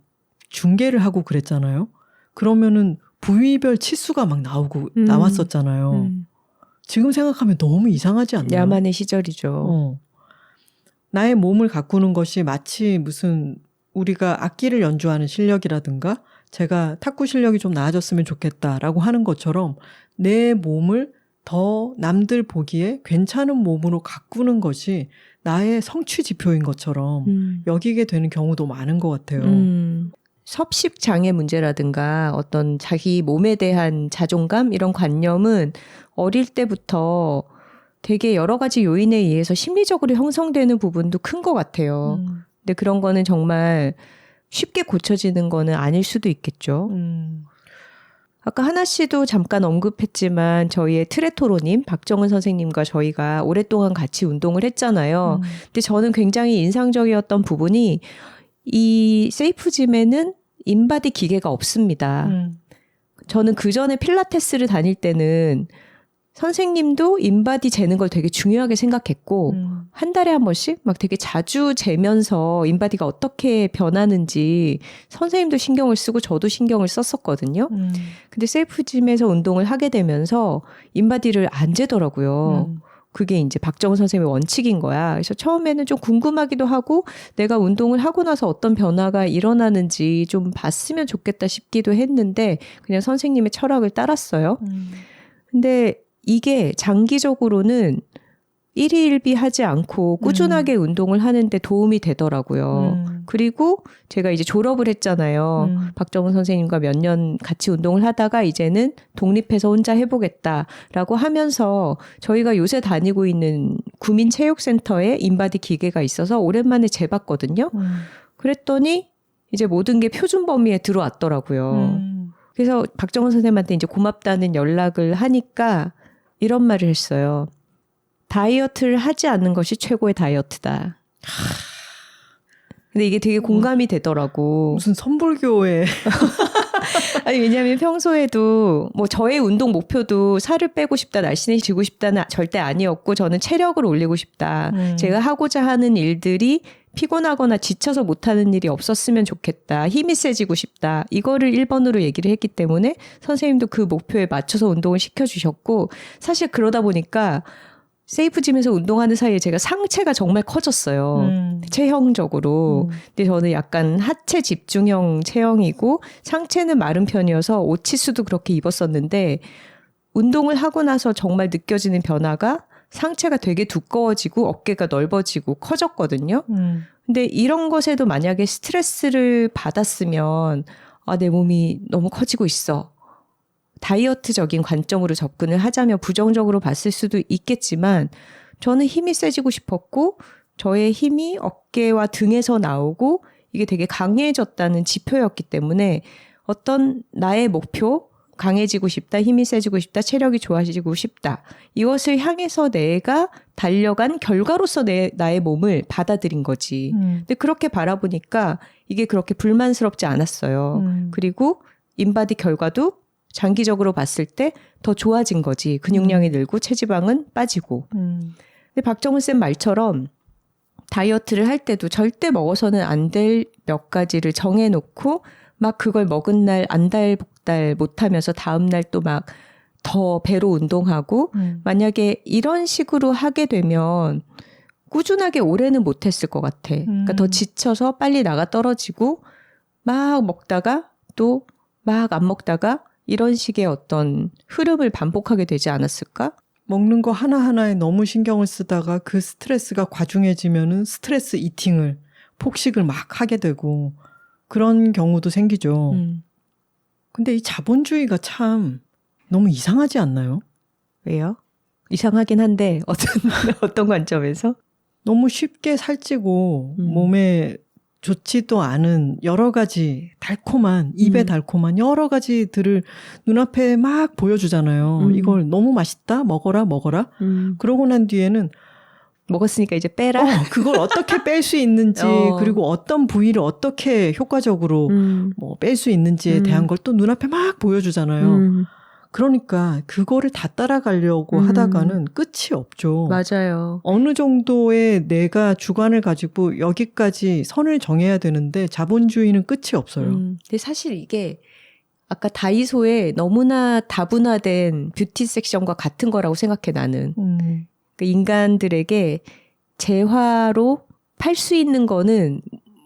중계를 하고 그랬잖아요. 그러면은 부위별 치수가 막 나왔었잖아요. 지금 생각하면 너무 이상하지 않나요?
야만의 시절이죠.
나의 몸을 가꾸는 것이 마치 무슨 우리가 악기를 연주하는 실력이라든가 제가 탁구 실력이 좀 나아졌으면 좋겠다라고 하는 것처럼 내 몸을 더 남들 보기에 괜찮은 몸으로 가꾸는 것이 나의 성취 지표인 것처럼 여기게 되는 경우도 많은 것 같아요.
섭식 장애 문제라든가 어떤 자기 몸에 대한 자존감 이런 관념은 어릴 때부터 되게 여러 가지 요인에 의해서 심리적으로 형성되는 부분도 큰 것 같아요. 근데 그런 거는 정말 쉽게 고쳐지는 거는 아닐 수도 있겠죠. 아까 하나 씨도 잠깐 언급했지만 저희의 트레토로님, 박정은 선생님과 저희가 오랫동안 같이 운동을 했잖아요. 근데 저는 굉장히 인상적이었던 부분이 이 세이프짐에는 인바디 기계가 없습니다. 저는 그 전에 필라테스를 다닐 때는 선생님도 인바디 재는 걸 되게 중요하게 생각했고 한 달에 한 번씩 막 되게 자주 재면서 인바디가 어떻게 변하는지 선생님도 신경을 쓰고 저도 신경을 썼었거든요. 근데 셀프짐에서 운동을 하게 되면서 인바디를 안 재더라고요. 그게 이제 박정은 선생님의 원칙인 거야. 그래서 처음에는 좀 궁금하기도 하고 내가 운동을 하고 나서 어떤 변화가 일어나는지 좀 봤으면 좋겠다 싶기도 했는데 그냥 선생님의 철학을 따랐어요. 근데 이게 장기적으로는 일희일비하지 않고 꾸준하게 운동을 하는데 도움이 되더라고요. 그리고 제가 이제 졸업을 했잖아요. 박정은 선생님과 몇 년 같이 운동을 하다가 이제는 독립해서 혼자 해보겠다라고 하면서 저희가 요새 다니고 있는 구민체육센터에 인바디 기계가 있어서 오랜만에 재봤거든요. 그랬더니 이제 모든 게 표준 범위에 들어왔더라고요. 그래서 박정은 선생님한테 이제 고맙다는 연락을 하니까 이런 말을 했어요. 다이어트를 하지 않는 것이 최고의 다이어트다. 근데 이게 되게 공감이 되더라고.
무슨 선불교에.
아니, 왜냐하면 평소에도 뭐 저의 운동 목표도 살을 빼고 싶다, 날씬해지고 싶다는 절대 아니었고 저는 체력을 올리고 싶다. 제가 하고자 하는 일들이 피곤하거나 지쳐서 못하는 일이 없었으면 좋겠다. 힘이 세지고 싶다. 이거를 1번으로 얘기를 했기 때문에 선생님도 그 목표에 맞춰서 운동을 시켜주셨고 사실 그러다 보니까 세이프짐에서 운동하는 사이에 제가 상체가 정말 커졌어요. 체형적으로. 근데 저는 약간 하체 집중형 체형이고 상체는 마른 편이어서 오치수도 그렇게 입었었는데 운동을 하고 나서 정말 느껴지는 변화가 상체가 되게 두꺼워지고 어깨가 넓어지고 커졌거든요. 근데 이런 것에도 만약에 스트레스를 받았으면 아, 내 몸이 너무 커지고 있어. 다이어트적인 관점으로 접근을 하자면 부정적으로 봤을 수도 있겠지만 저는 힘이 세지고 싶었고 저의 힘이 어깨와 등에서 나오고 이게 되게 강해졌다는 지표였기 때문에 어떤 나의 목표, 강해지고 싶다, 힘이 세지고 싶다, 체력이 좋아지고 싶다. 이것을 향해서 내가 달려간 결과로서 나의 몸을 받아들인 거지. 근데 그렇게 바라보니까 이게 그렇게 불만스럽지 않았어요. 그리고 인바디 결과도 장기적으로 봤을 때 더 좋아진 거지. 근육량이 늘고 체지방은 빠지고. 근데 박정은 쌤 말처럼 다이어트를 할 때도 절대 먹어서는 안 될 몇 가지를 정해놓고 막 그걸 먹은 날 안달복달 못하면서 다음날 또 막 더 배로 운동하고 만약에 이런 식으로 하게 되면 꾸준하게 오래는 못했을 것 같아. 그러니까 더 지쳐서 빨리 나가 떨어지고 막 먹다가 또 막 안 먹다가 이런 식의 어떤 흐름을 반복하게 되지 않았을까?
먹는 거 하나하나에 너무 신경을 쓰다가 그 스트레스가 과중해지면은 스트레스 이팅을, 폭식을 막 하게 되고 그런 경우도 생기죠. 근데 이 자본주의가 참 너무 이상하지 않나요?
왜요? 이상하긴 한데 어떤 관점에서?
너무 쉽게 살찌고 몸에 좋지도 않은 여러 가지 달콤한, 입에 달콤한 여러 가지들을 눈앞에 막 보여주잖아요. 이걸 너무 맛있다? 먹어라. 그러고 난 뒤에는
먹었으니까 이제 빼라.
그걸 어떻게 뺄 수 있는지 그리고 어떤 부위를 어떻게 효과적으로 뭐 뺄 수 있는지에 대한 걸 또 눈앞에 막 보여주잖아요. 그러니까 그거를 다 따라가려고 하다가는 끝이 없죠.
맞아요.
어느 정도의 내가 주관을 가지고 여기까지 선을 정해야 되는데 자본주의는 끝이 없어요.
근데 사실 이게 아까 다이소에 너무나 다분화된 뷰티 섹션과 같은 거라고 생각해 나는. 그러니까 인간들에게 재화로 팔 수 있는 거는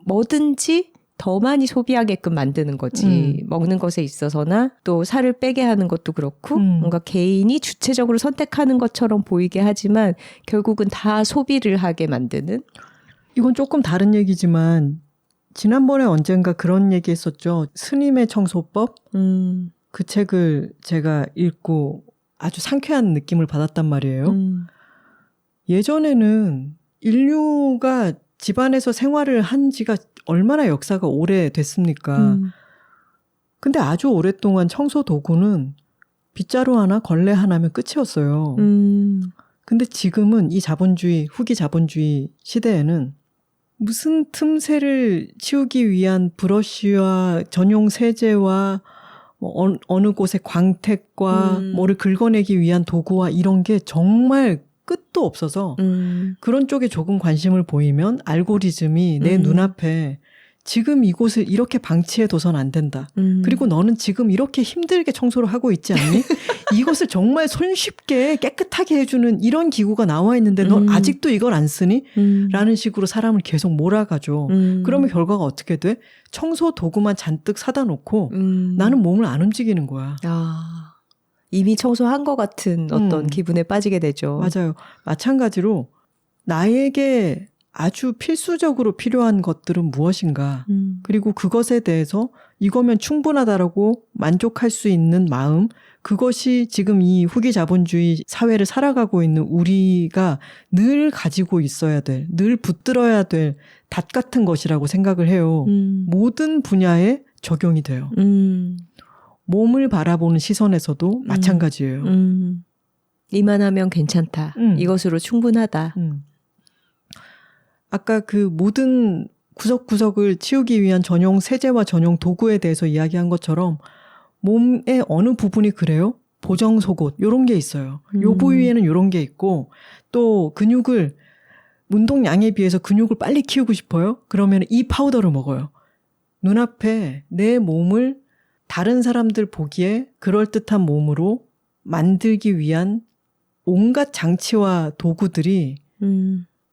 뭐든지 더 많이 소비하게끔 만드는 거지. 먹는 것에 있어서나 또 살을 빼게 하는 것도 그렇고 뭔가 개인이 주체적으로 선택하는 것처럼 보이게 하지만 결국은 다 소비를 하게 만드는.
이건 조금 다른 얘기지만 지난번에 언젠가 그런 얘기 했었죠. 스님의 청소법? 그 책을 제가 읽고 아주 상쾌한 느낌을 받았단 말이에요. 예전에는 인류가 집안에서 생활을 한 지가 얼마나 역사가 오래됐습니까? 근데 아주 오랫동안 청소 도구는 빗자루 하나, 걸레 하나면 끝이었어요. 근데 지금은 이 자본주의, 후기 자본주의 시대에는 무슨 틈새를 치우기 위한 브러쉬와 전용 세제와 뭐 어느 곳의 광택과 뭐를 긁어내기 위한 도구와 이런 게 정말 끝도 없어서 그런 쪽에 조금 관심을 보이면 알고리즘이 내 눈앞에 지금 이곳을 이렇게 방치해둬선 안 된다. 그리고 너는 지금 이렇게 힘들게 청소를 하고 있지 않니? 이것을 정말 손쉽게 깨끗하게 해주는 이런 기구가 나와 있는데 넌 아직도 이걸 안 쓰니? 라는 식으로 사람을 계속 몰아가죠. 그러면 결과가 어떻게 돼? 청소 도구만 잔뜩 사다 놓고 나는 몸을 안 움직이는 거야.
아, 이미 청소한 것 같은 어떤 기분에 빠지게 되죠.
맞아요. 마찬가지로 나에게 아주 필수적으로 필요한 것들은 무엇인가? 그리고 그것에 대해서 이거면 충분하다라고 만족할 수 있는 마음, 그것이 지금 이 후기 자본주의 사회를 살아가고 있는 우리가 늘 가지고 있어야 될, 늘 붙들어야 될 닷 같은 것이라고 생각을 해요. 모든 분야에 적용이 돼요. 몸을 바라보는 시선에서도 마찬가지예요.
이만하면 괜찮다. 이것으로 충분하다.
아까 그 모든 구석구석을 치우기 위한 전용 세제와 전용 도구에 대해서 이야기한 것처럼 몸의 어느 부분이 그래요? 보정 속옷 이런 게 있어요. 요 부위에는 이런 게 있고 또 근육을 운동량에 비해서 근육을 빨리 키우고 싶어요? 그러면 이 파우더를 먹어요. 눈앞에 내 몸을 다른 사람들 보기에 그럴듯한 몸으로 만들기 위한 온갖 장치와 도구들이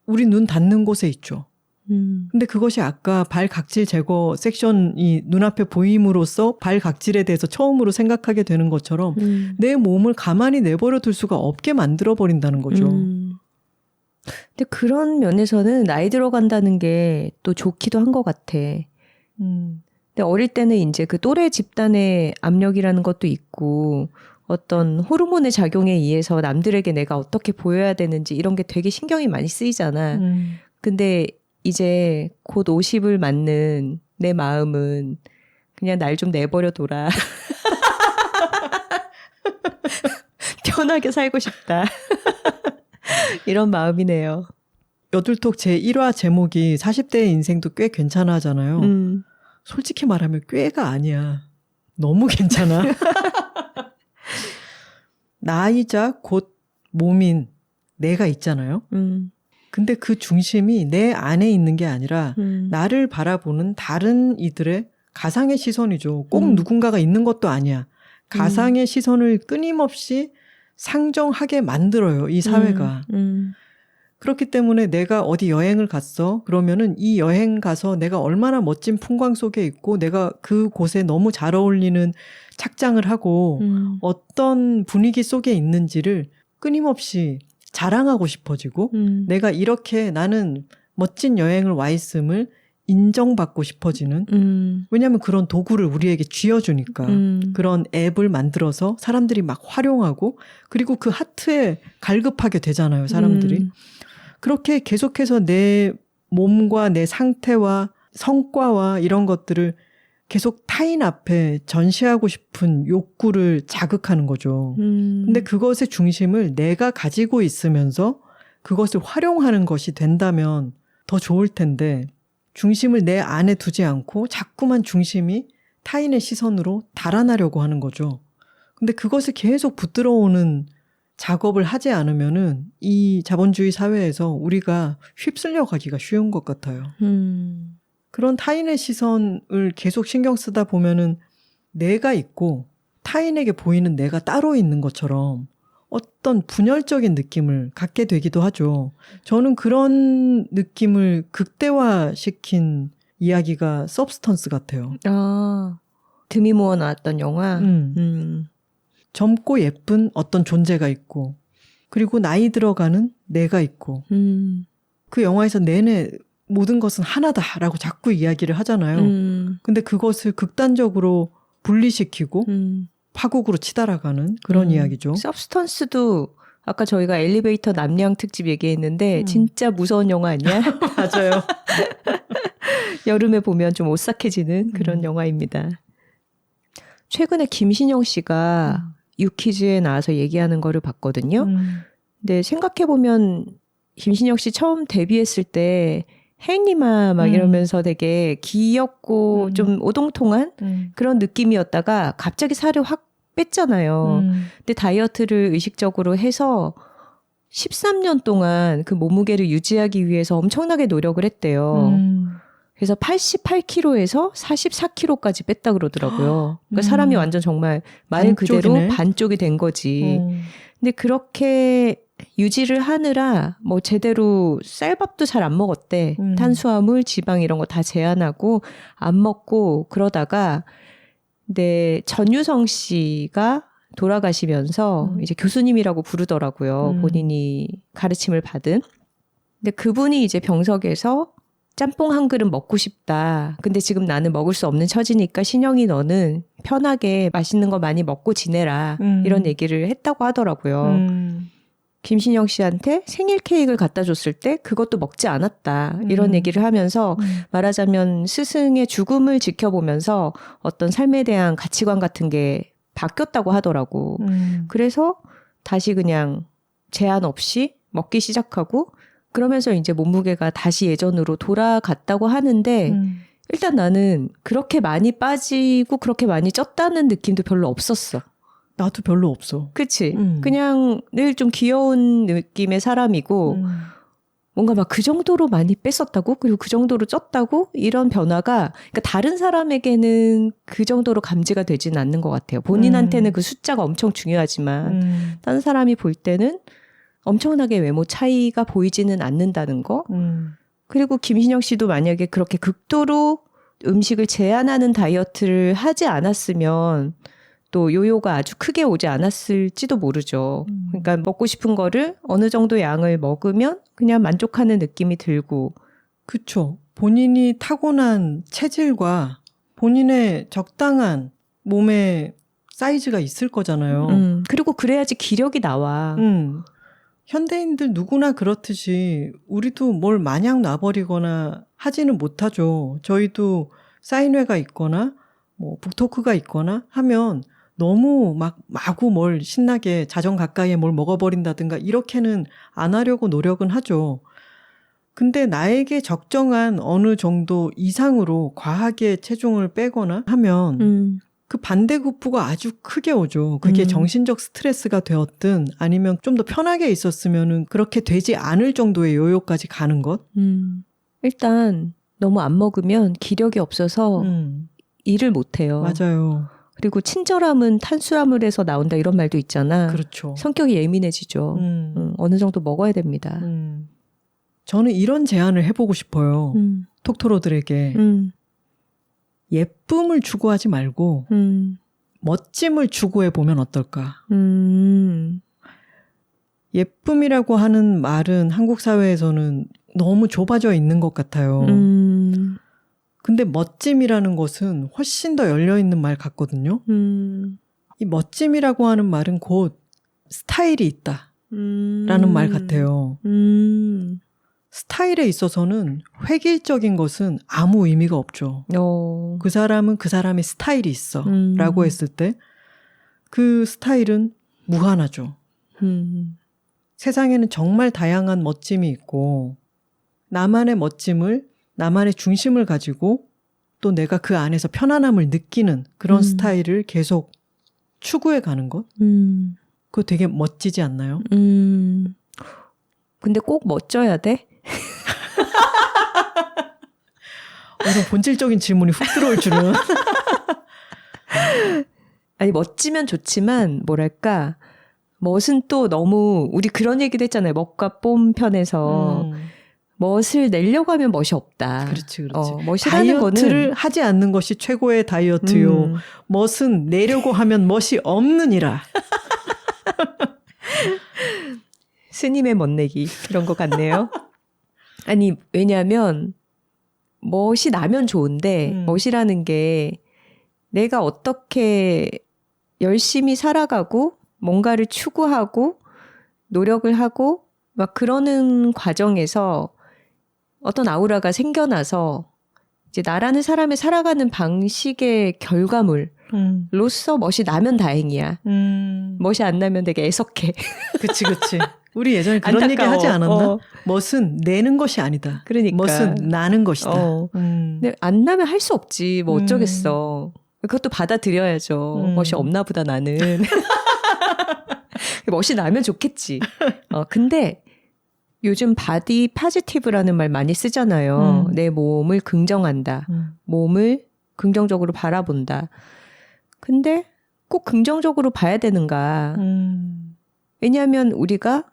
우리 눈 닿는 곳에 있죠. 근데 그것이 아까 발 각질 제거 섹션이 눈앞에 보임으로써 발 각질에 대해서 처음으로 생각하게 되는 것처럼 내 몸을 가만히 내버려 둘 수가 없게 만들어 버린다는 거죠.
근데 그런 면에서는 나이 들어간다는 게 또 좋기도 한 것 같아. 근데 어릴 때는 이제 그 또래 집단의 압력이라는 것도 있고 어떤 호르몬의 작용에 의해서 남들에게 내가 어떻게 보여야 되는지 이런 게 되게 신경이 많이 쓰이잖아. 근데 이제 곧 50을 맞는 내 마음은 그냥 날 좀 내버려둬라. 편하게 살고 싶다. 이런 마음이네요.
여둘톡 제1화 제목이 40대의 인생도 꽤 괜찮아 하잖아요. 솔직히 말하면 꽤가 아니야. 너무 괜찮아. 나이자 곧 몸인 내가 있잖아요. 근데 그 중심이 내 안에 있는 게 아니라 나를 바라보는 다른 이들의 가상의 시선이죠. 꼭 누군가가 있는 것도 아니야. 가상의 시선을 끊임없이 상정하게 만들어요. 이 사회가. 그렇기 때문에 내가 어디 여행을 갔어. 그러면은 이 여행 가서 내가 얼마나 멋진 풍광 속에 있고 내가 그 곳에 너무 잘 어울리는 착장을 하고 어떤 분위기 속에 있는지를 끊임없이 자랑하고 싶어지고 내가 이렇게 나는 멋진 여행을 와 있음을 인정받고 싶어지는 왜냐하면 그런 도구를 우리에게 쥐어주니까 그런 앱을 만들어서 사람들이 막 활용하고 그리고 그 하트에 갈급하게 되잖아요. 사람들이. 그렇게 계속해서 내 몸과 내 상태와 성과와 이런 것들을 계속 타인 앞에 전시하고 싶은 욕구를 자극하는 거죠. 근데 그것의 중심을 내가 가지고 있으면서 그것을 활용하는 것이 된다면 더 좋을 텐데 중심을 내 안에 두지 않고 자꾸만 중심이 타인의 시선으로 달아나려고 하는 거죠. 근데 그것을 계속 붙들어오는 작업을 하지 않으면은 이 자본주의 사회에서 우리가 휩쓸려 가기가 쉬운 것 같아요. 그런 타인의 시선을 계속 신경 쓰다 보면은 내가 있고 타인에게 보이는 내가 따로 있는 것처럼 어떤 분열적인 느낌을 갖게 되기도 하죠. 저는 그런 느낌을 극대화시킨 이야기가 서브스턴스 같아요.
아, 드미 모어 나왔던 영화?
젊고 예쁜 어떤 존재가 있고 그리고 나이 들어가는 내가 있고 그 영화에서 내내 모든 것은 하나다라고 자꾸 이야기를 하잖아요. 근데 그것을 극단적으로 분리시키고 파국으로 치달아가는 그런 이야기죠.
서브스턴스도 아까 저희가 엘리베이터 남양 특집 얘기했는데 진짜 무서운 영화 아니야?
맞아요.
여름에 보면 좀 오싹해지는 그런 영화입니다. 최근에 김신영 씨가 유퀴즈에 나와서 얘기하는 거를 봤거든요. 근데 생각해보면 김신영 씨 처음 데뷔했을 때 혜니마 막 이러면서 되게 귀엽고 좀 오동통한 그런 느낌이었다가 갑자기 살을 확 뺐잖아요. 근데 다이어트를 의식적으로 해서 13년 동안 그 몸무게를 유지하기 위해서 엄청나게 노력을 했대요. 그래서 88kg에서 44kg까지 뺐다 그러더라고요. 그러니까 사람이 완전 정말 말 그대로 반쪽이 된 거지. 근데 그렇게 유지를 하느라 뭐 제대로 쌀밥도 잘 안 먹었대. 탄수화물, 지방 이런 거 다 제한하고 안 먹고 그러다가 근데 전유성 씨가 돌아가시면서 이제 교수님이라고 부르더라고요. 본인이 가르침을 받은. 근데 그분이 이제 병석에서 짬뽕 한 그릇 먹고 싶다. 근데 지금 나는 먹을 수 없는 처지니까 신영이 너는 편하게 맛있는 거 많이 먹고 지내라. 이런 얘기를 했다고 하더라고요. 김신영 씨한테 생일 케이크를 갖다 줬을 때 그것도 먹지 않았다. 이런 얘기를 하면서 말하자면 스승의 죽음을 지켜보면서 어떤 삶에 대한 가치관 같은 게 바뀌었다고 하더라고. 그래서 다시 그냥 제한 없이 먹기 시작하고 그러면서 이제 몸무게가 다시 예전으로 돌아갔다고 하는데 일단 나는 그렇게 많이 빠지고 그렇게 많이 쪘다는 느낌도 별로 없었어.
나도 별로 없어.
그치? 그냥 늘 좀 귀여운 느낌의 사람이고 뭔가 막 그 정도로 많이 뺐었다고 그리고 그 정도로 쪘다고 이런 변화가 그러니까 다른 사람에게는 그 정도로 감지가 되지는 않는 것 같아요. 본인한테는 그 숫자가 엄청 중요하지만 다른 사람이 볼 때는 엄청나게 외모 차이가 보이지는 않는다는 거. 그리고 김신영 씨도 만약에 그렇게 극도로 음식을 제한하는 다이어트를 하지 않았으면 또 요요가 아주 크게 오지 않았을지도 모르죠. 그러니까 먹고 싶은 거를 어느 정도 양을 먹으면 그냥 만족하는 느낌이 들고.
그렇죠. 본인이 타고난 체질과 본인의 적당한 몸의 사이즈가 있을 거잖아요.
그리고 그래야지 기력이 나와.
현대인들 누구나 그렇듯이 우리도 뭘 마냥 놔버리거나 하지는 못하죠. 저희도 사인회가 있거나 뭐 북토크가 있거나 하면 너무 막 마구 뭘 신나게 자정 가까이에 뭘 먹어버린다든가 이렇게는 안 하려고 노력은 하죠. 근데 나에게 적정한 어느 정도 이상으로 과하게 체중을 빼거나 하면 그 반대급부가 아주 크게 오죠. 그게 정신적 스트레스가 되었든 아니면 좀 더 편하게 있었으면은 그렇게 되지 않을 정도의 요요까지 가는 것.
일단 너무 안 먹으면 기력이 없어서 일을 못 해요.
맞아요.
그리고 친절함은 탄수화물에서 나온다 이런 말도 있잖아.
그렇죠.
성격이 예민해지죠. 어느 정도 먹어야 됩니다.
저는 이런 제안을 해보고 싶어요. 톡토로들에게. 예쁨을 추구하지 말고 멋짐을 추구해보면 어떨까. 예쁨이라고 하는 말은 한국 사회에서는 너무 좁아져 있는 것 같아요. 근데 멋짐이라는 것은 훨씬 더 열려있는 말 같거든요. 이 멋짐이라고 하는 말은 곧 스타일이 있다 라는 말 같아요. 스타일에 있어서는 획일적인 것은 아무 의미가 없죠. 그 사람은 그 사람의 스타일이 있어 라고 했을 때 그 스타일은 무한하죠. 세상에는 정말 다양한 멋짐이 있고 나만의 멋짐을 나만의 중심을 가지고 또 내가 그 안에서 편안함을 느끼는 그런 스타일을 계속 추구해 가는 것. 그거 되게 멋지지 않나요?
근데 꼭 멋져야 돼?
이런 본질적인 질문이 훅 들어올 줄은.
아니 멋지면 좋지만 뭐랄까 멋은 또 너무 우리 그런 얘기도 했잖아요. 멋과 뽐 편에서 멋을 내려고 하면 멋이 없다.
그렇지, 그렇지.
멋이라는
다이어트를
거는
하지 않는 것이 최고의 다이어트요. 멋은 내려고 하면 멋이 없느니라.
스님의 멋내기 이런 것 같네요. 아니 왜냐하면 멋이 나면 좋은데 멋이라는 게 내가 어떻게 열심히 살아가고 뭔가를 추구하고 노력을 하고 막 그러는 과정에서 어떤 아우라가 생겨나서 이제 나라는 사람의 살아가는 방식의 결과물로서 멋이 나면 다행이야. 멋이 안 나면 되게 애석해.
그치, 그치. 우리 예전에 그런 얘기 하지 않았나? 멋은 내는 것이 아니다.
그러니까.
멋은 나는 것이다.
근데 안 나면 할 수 없지. 뭐 어쩌겠어. 그것도 받아들여야죠. 멋이 없나 보다 나는. 멋이 나면 좋겠지. 근데 요즘 바디 파지티브라는 말 많이 쓰잖아요. 내 몸을 긍정한다. 몸을 긍정적으로 바라본다. 근데 꼭 긍정적으로 봐야 되는가. 왜냐하면 우리가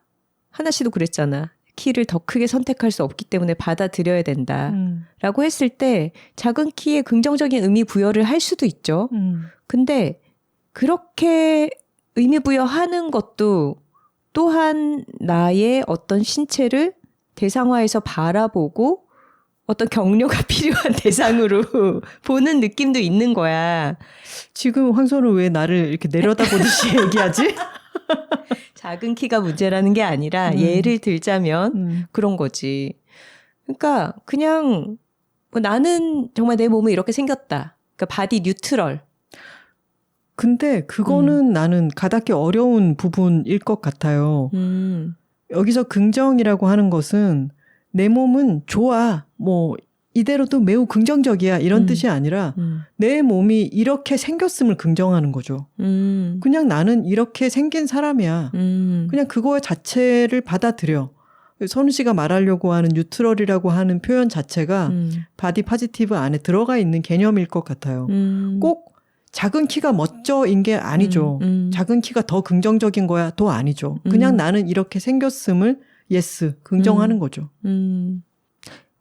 하나 씨도 그랬잖아. 키를 더 크게 선택할 수 없기 때문에 받아들여야 된다. 라고 했을 때 작은 키에 긍정적인 의미 부여를 할 수도 있죠. 근데 그렇게 의미 부여하는 것도 또한 나의 어떤 신체를 대상화해서 바라보고 어떤 격려가 필요한 대상으로 보는 느낌도 있는 거야.
지금 황선우 왜 나를 이렇게 내려다보듯이 얘기하지?
작은 키가 문제라는 게 아니라 예를 들자면 그런 거지. 그러니까 그냥 뭐 나는 정말 내 몸이 이렇게 생겼다. 그러니까 바디 뉴트럴.
근데 그거는 나는 가닿기 어려운 부분일 것 같아요. 여기서 긍정이라고 하는 것은 내 몸은 좋아. 뭐 이대로도 매우 긍정적이야. 이런 뜻이 아니라 내 몸이 이렇게 생겼음을 긍정하는 거죠. 그냥 나는 이렇게 생긴 사람이야. 그냥 그거 자체를 받아들여. 선우 씨가 말하려고 하는 뉴트럴이라고 하는 표현 자체가 바디 파지티브 안에 들어가 있는 개념일 것 같아요. 꼭 작은 키가 멋져인 게 아니죠. 작은 키가 더 긍정적인 거야? 도 아니죠. 그냥 나는 이렇게 생겼음을 예스, 긍정하는 거죠.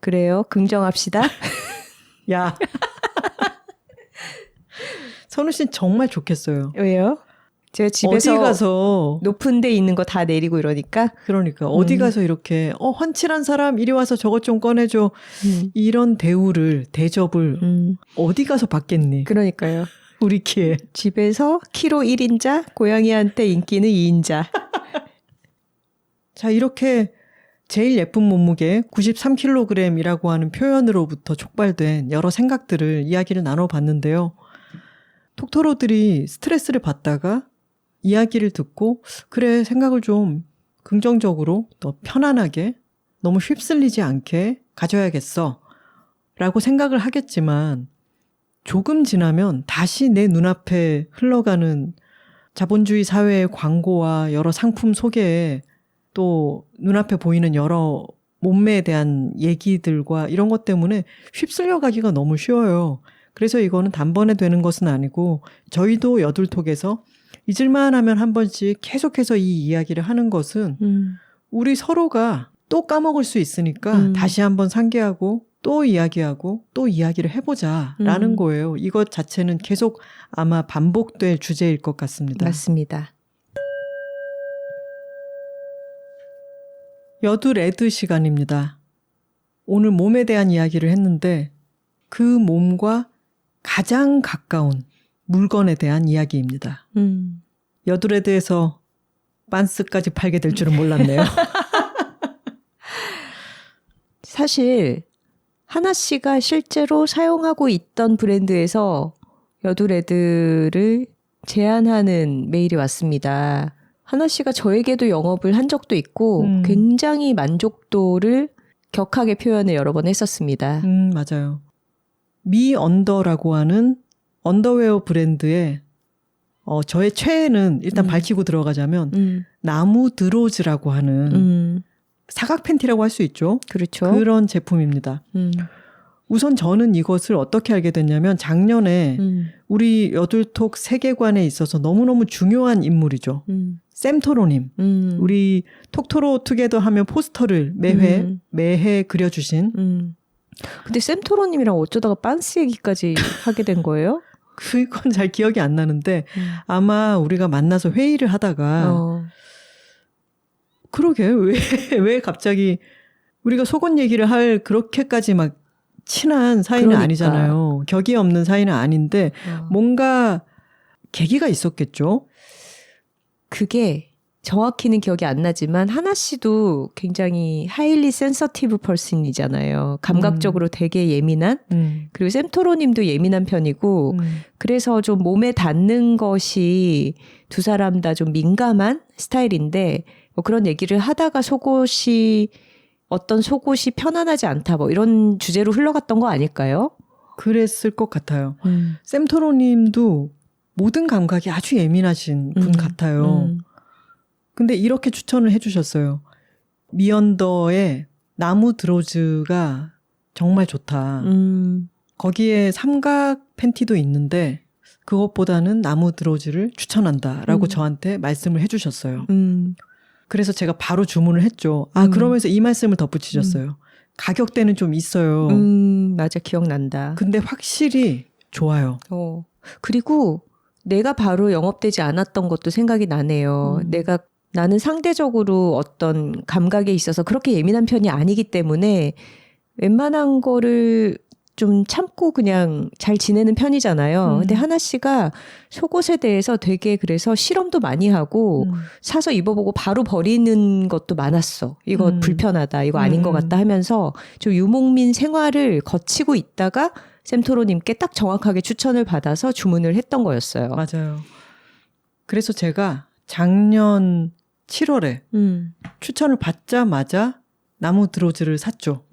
그래요. 긍정합시다.
야. 선우 씨는 정말 좋겠어요.
왜요? 제가 집에서
어디 가서
높은 데 있는 거 다 내리고 이러니까.
그러니까 어디 가서 이렇게 환칠한 사람 이리 와서 저것 좀 꺼내줘. 이런 대접을 어디 가서 받겠니?
그러니까요.
우리 키에.
집에서 키로 1인자, 고양이한테 인기는 2인자.
자, 이렇게 제일 예쁜 몸무게 93kg이라고 하는 표현으로부터 촉발된 여러 생각들을 이야기를 나눠봤는데요. 톡토로들이 스트레스를 받다가 이야기를 듣고 그래 생각을 좀 긍정적으로 더 편안하게 너무 휩쓸리지 않게 가져야겠어 라고 생각을 하겠지만 조금 지나면 다시 내 눈앞에 흘러가는 자본주의 사회의 광고와 여러 상품 소개에 또 눈앞에 보이는 여러 몸매에 대한 얘기들과 이런 것 때문에 휩쓸려 가기가 너무 쉬워요. 그래서 이거는 단번에 되는 것은 아니고 저희도 여둘톡에서 잊을만 하면 한 번씩 계속해서 이 이야기를 하는 것은 우리 서로가 또 까먹을 수 있으니까 다시 한번 상기하고 또 이야기하고 또 이야기를 해보자라는 거예요. 이것 자체는 계속 아마 반복될 주제일 것 같습니다.
맞습니다.
여두레드 시간입니다. 오늘 몸에 대한 이야기를 했는데 그 몸과 가장 가까운 물건에 대한 이야기입니다. 여두레드에서 반스까지 팔게 될 줄은 몰랐네요.
사실 하나 씨가 실제로 사용하고 있던 브랜드에서 여두레드를 제안하는 메일이 왔습니다. 하나 씨가 저에게도 영업을 한 적도 있고 굉장히 만족도를 격하게 표현을 여러 번 했었습니다.
맞아요. 미 언더라고 하는 언더웨어 브랜드의 저의 최애는 일단 밝히고 들어가자면 나무 드로즈라고 하는 사각 팬티라고 할 수 있죠.
그렇죠.
그런 제품입니다. 우선 저는 이것을 어떻게 알게 됐냐면 작년에 우리 여둘톡 세계관에 있어서 너무너무 중요한 인물이죠. 샘토로님. 우리 톡토로 투게더 하면 포스터를 매해 그려주신.
근데 샘토로님이랑 어쩌다가 빤스 얘기까지 하게 된 거예요?
그건 잘 기억이 안 나는데 아마 우리가 만나서 회의를 하다가 그러게 왜 갑자기 우리가 속옷 얘기를 할 그렇게까지 막 친한 사이는
그러니까.
아니잖아요. 격이 없는 사이는 아닌데 뭔가 계기가 있었겠죠.
그게 정확히는 기억이 안 나지만 하나 씨도 굉장히 하일리 센서티브 퍼슨이잖아요. 감각적으로 되게 예민한. 그리고 샘토로님도 예민한 편이고 그래서 좀 몸에 닿는 것이 두 사람 다 좀 민감한 스타일인데 뭐 그런 얘기를 하다가 어떤 속옷이 편안하지 않다 뭐 이런 주제로 흘러갔던 거 아닐까요?
그랬을 것 같아요. 샘토로님도 모든 감각이 아주 예민하신 분 같아요. 근데 이렇게 추천을 해주셨어요. 미언더의 나무 드로즈가 정말 좋다. 거기에 삼각 팬티도 있는데 그것보다는 나무 드로즈를 추천한다라고 저한테 말씀을 해주셨어요. 그래서 제가 바로 주문을 했죠. 그러면서 이 말씀을 덧붙이셨어요. 가격대는 좀 있어요.
맞아, 기억난다.
근데 확실히 좋아요.
그리고 내가 바로 영업되지 않았던 것도 생각이 나네요. 나는 상대적으로 어떤 감각에 있어서 그렇게 예민한 편이 아니기 때문에 웬만한 거를 좀 참고 그냥 잘 지내는 편이잖아요. 근데 하나 씨가 속옷에 대해서 되게 그래서 실험도 많이 하고 사서 입어보고 바로 버리는 것도 많았어. 이거 불편하다, 이거 아닌 것 같다 하면서 좀 유목민 생활을 거치고 있다가 샘토로님께 딱 정확하게 추천을 받아서 주문을 했던 거였어요.
맞아요. 그래서 제가 작년 7월에 추천을 받자마자 나무 드로즈를 샀죠.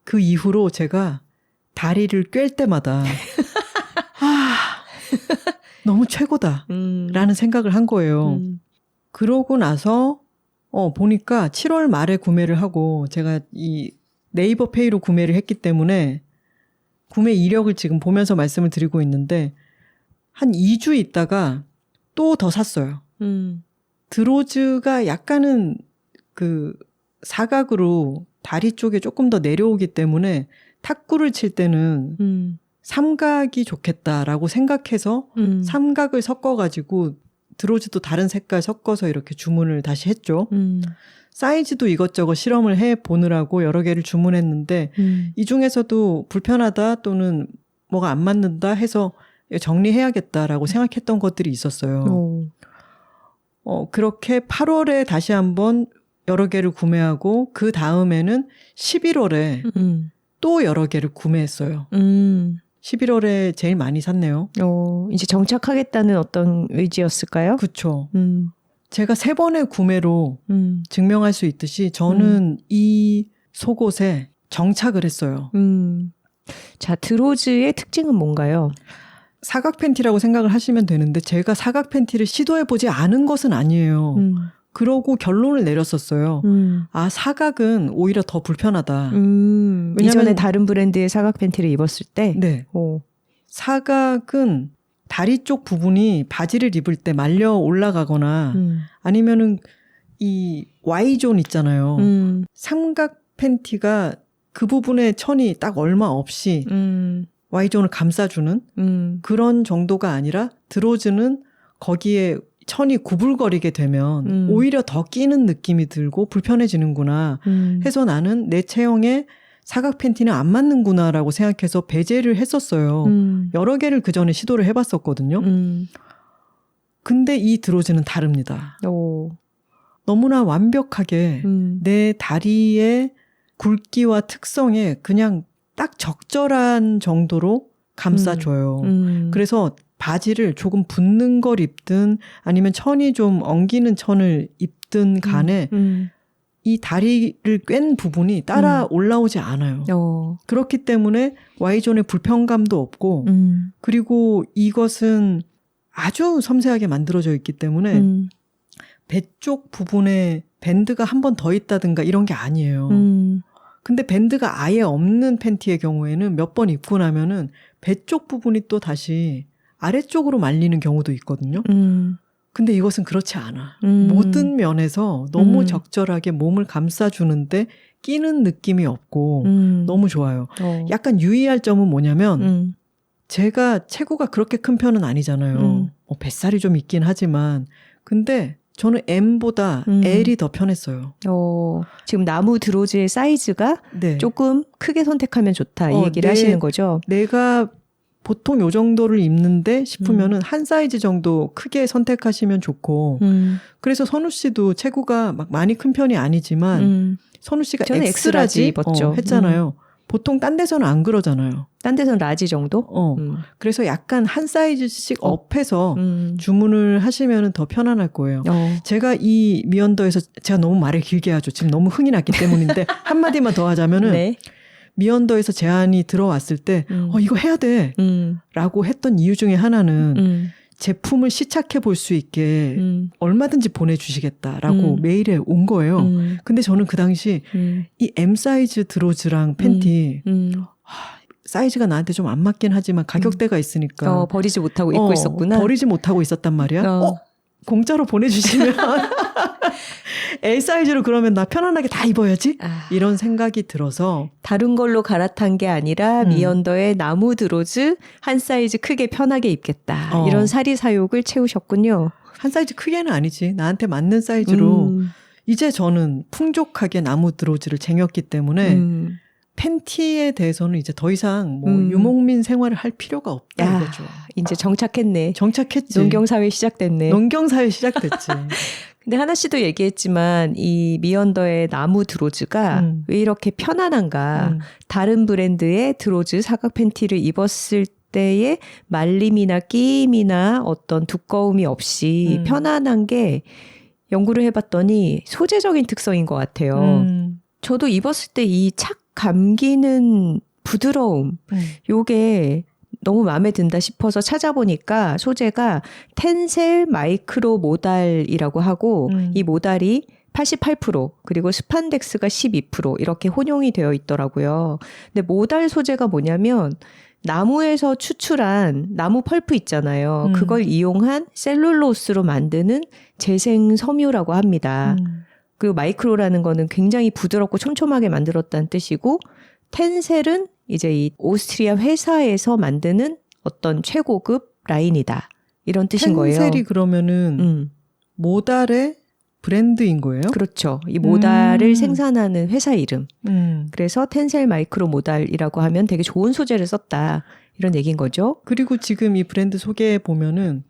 그 이후로 제가 다리를 꿰 때마다 너무 최고다 라는 생각을 한 거예요. 그러고 나서 보니까 7월 말에 구매를 하고 제가 이 네이버 페이로 구매를 했기 때문에 구매 이력을 지금 보면서 말씀을 드리고 있는데 한 2주 있다가 또 더 샀어요. 드로즈가 약간은 그 사각으로 다리 쪽에 조금 더 내려오기 때문에 탁구를 칠 때는 삼각이 좋겠다라고 생각해서 삼각을 섞어가지고 드로즈도 다른 색깔 섞어서 이렇게 주문을 다시 했죠. 사이즈도 이것저것 실험을 해보느라고 여러 개를 주문했는데 이 중에서도 불편하다 또는 뭐가 안 맞는다 해서 정리해야겠다라고 생각했던 것들이 있었어요. 그렇게 8월에 다시 한번 여러 개를 구매하고 그 다음에는 11월에 또 여러 개를 구매했어요. 11월에 제일 많이 샀네요.
이제 정착하겠다는 어떤 의지였을까요?
그렇죠. 제가 3번의 구매로 증명할 수 있듯이 저는 이 속옷에 정착을 했어요.
자, 드로즈의 특징은 뭔가요?
사각 팬티라고 생각을 하시면 되는데 제가 사각 팬티를 시도해보지 않은 것은 아니에요. 그러고 결론을 내렸었어요. 사각은 오히려 더 불편하다. 왜냐면
이전에 다른 브랜드의 사각 팬티를 입었을 때?
네. 사각은 다리 쪽 부분이 바지를 입을 때 말려 올라가거나 아니면은 이 Y존 있잖아요. 삼각 팬티가 그 부분에 천이 딱 얼마 없이 Y존을 감싸주는 그런 정도가 아니라 드로즈는 거기에 천이 구불거리게 되면 오히려 더 끼는 느낌이 들고 불편해지는구나 해서 나는 내 체형에 사각 팬티는 안 맞는구나라고 생각해서 배제를 했었어요. 여러 개를 그 전에 시도를 해봤었거든요. 근데 이 드로즈는 다릅니다. 너무나 완벽하게 내 다리의 굵기와 특성에 그냥 딱 적절한 정도로 감싸줘요. 그래서 바지를 조금 붙는 걸 입든 아니면 천이 좀 엉기는 천을 입든 간에 이 다리를 꿰는 부분이 따라 올라오지 않아요. 그렇기 때문에 Y존의 불편감도 없고 그리고 이것은 아주 섬세하게 만들어져 있기 때문에 배 쪽 부분에 밴드가 한 번 더 있다든가 이런 게 아니에요. 근데 밴드가 아예 없는 팬티의 경우에는 몇 번 입고 나면은 배 쪽 부분이 또 다시 아래쪽으로 말리는 경우도 있거든요. 근데 이것은 그렇지 않아. 모든 면에서 너무 적절하게 몸을 감싸주는데 끼는 느낌이 없고 너무 좋아요. 약간 유의할 점은 뭐냐면 제가 체구가 그렇게 큰 편은 아니잖아요. 뱃살이 좀 있긴 하지만 근데 저는 M보다 L이 더 편했어요.
지금 나무 드로즈의 사이즈가
네.
조금 크게 선택하면 좋다 이 얘기를 하시는 거죠?
내가 보통 요 정도를 입는데 싶으면은 한 사이즈 정도 크게 선택하시면 좋고 그래서 선우 씨도 체구가 막 많이 큰 편이 아니지만 선우 씨가
저는 X라지 입었죠.
했잖아요. 보통 딴 데서는 안 그러잖아요.
딴 데서는 라지 정도?
그래서 약간 한 사이즈씩 업해서 주문을 하시면 더 편안할 거예요. 제가 이 미언더에서 제가 너무 말을 길게 하죠. 지금 너무 흥이 났기 때문인데 한마디만 더 하자면은
네.
미언더에서 제안이 들어왔을 때 이거 해야 돼 라고 했던 이유 중에 하나는 제품을 시착해 볼 수 있게 얼마든지 보내주시겠다라고 메일에 온 거예요. 근데 저는 그 당시 이 M 사이즈 드로즈랑 팬티 사이즈가 나한테 좀 안 맞긴 하지만 가격대가 있으니까
버리지 못하고 입고 있었구나.
버리지 못하고 있었단 말이야. 공짜로 보내주시면 L 사이즈로 그러면 나 편안하게 다 입어야지? 이런 생각이 들어서
다른 걸로 갈아탄 게 아니라 미언더의 나무 드로즈 한 사이즈 크게 편하게 입겠다. 이런 사리사욕을 채우셨군요.
한 사이즈 크게는 아니지. 나한테 맞는 사이즈로 이제 저는 풍족하게 나무 드로즈를 쟁였기 때문에 팬티에 대해서는 이제 더 이상 뭐 유목민 생활을 할 필요가 없다 이거죠.
이제 정착했네.
정착했지.
농경사회 시작됐네.
농경사회 시작됐지.
근데 하나 씨도 얘기했지만 이 미언더의 나무 드로즈가 왜 이렇게 편안한가. 다른 브랜드의 드로즈 사각 팬티를 입었을 때의 말림이나 끼임이나 어떤 두꺼움이 없이 편안한 게 연구를 해봤더니 소재적인 특성인 것 같아요. 저도 입었을 때 이 착 감기는 부드러움 요게 너무 마음에 든다 싶어서 찾아보니까 소재가 텐셀 마이크로 모달이라고 하고 이 모달이 88% 그리고 스판덱스가 12% 이렇게 혼용이 되어 있더라고요. 근데 모달 소재가 뭐냐면 나무에서 추출한 나무 펄프 있잖아요. 그걸 이용한 셀룰로스로 만드는 재생 섬유라고 합니다. 그리고 마이크로라는 거는 굉장히 부드럽고 촘촘하게 만들었다는 뜻이고 텐셀은 이제 이 오스트리아 회사에서 만드는 어떤 최고급 라인이다. 이런 뜻인 거예요.
텐셀이 그러면은 모달의 브랜드인 거예요?
그렇죠. 이 모달을 생산하는 회사 이름. 그래서 텐셀 마이크로 모달이라고 하면 되게 좋은 소재를 썼다. 이런 얘기인 거죠.
그리고 지금 이 브랜드 소개해 보면은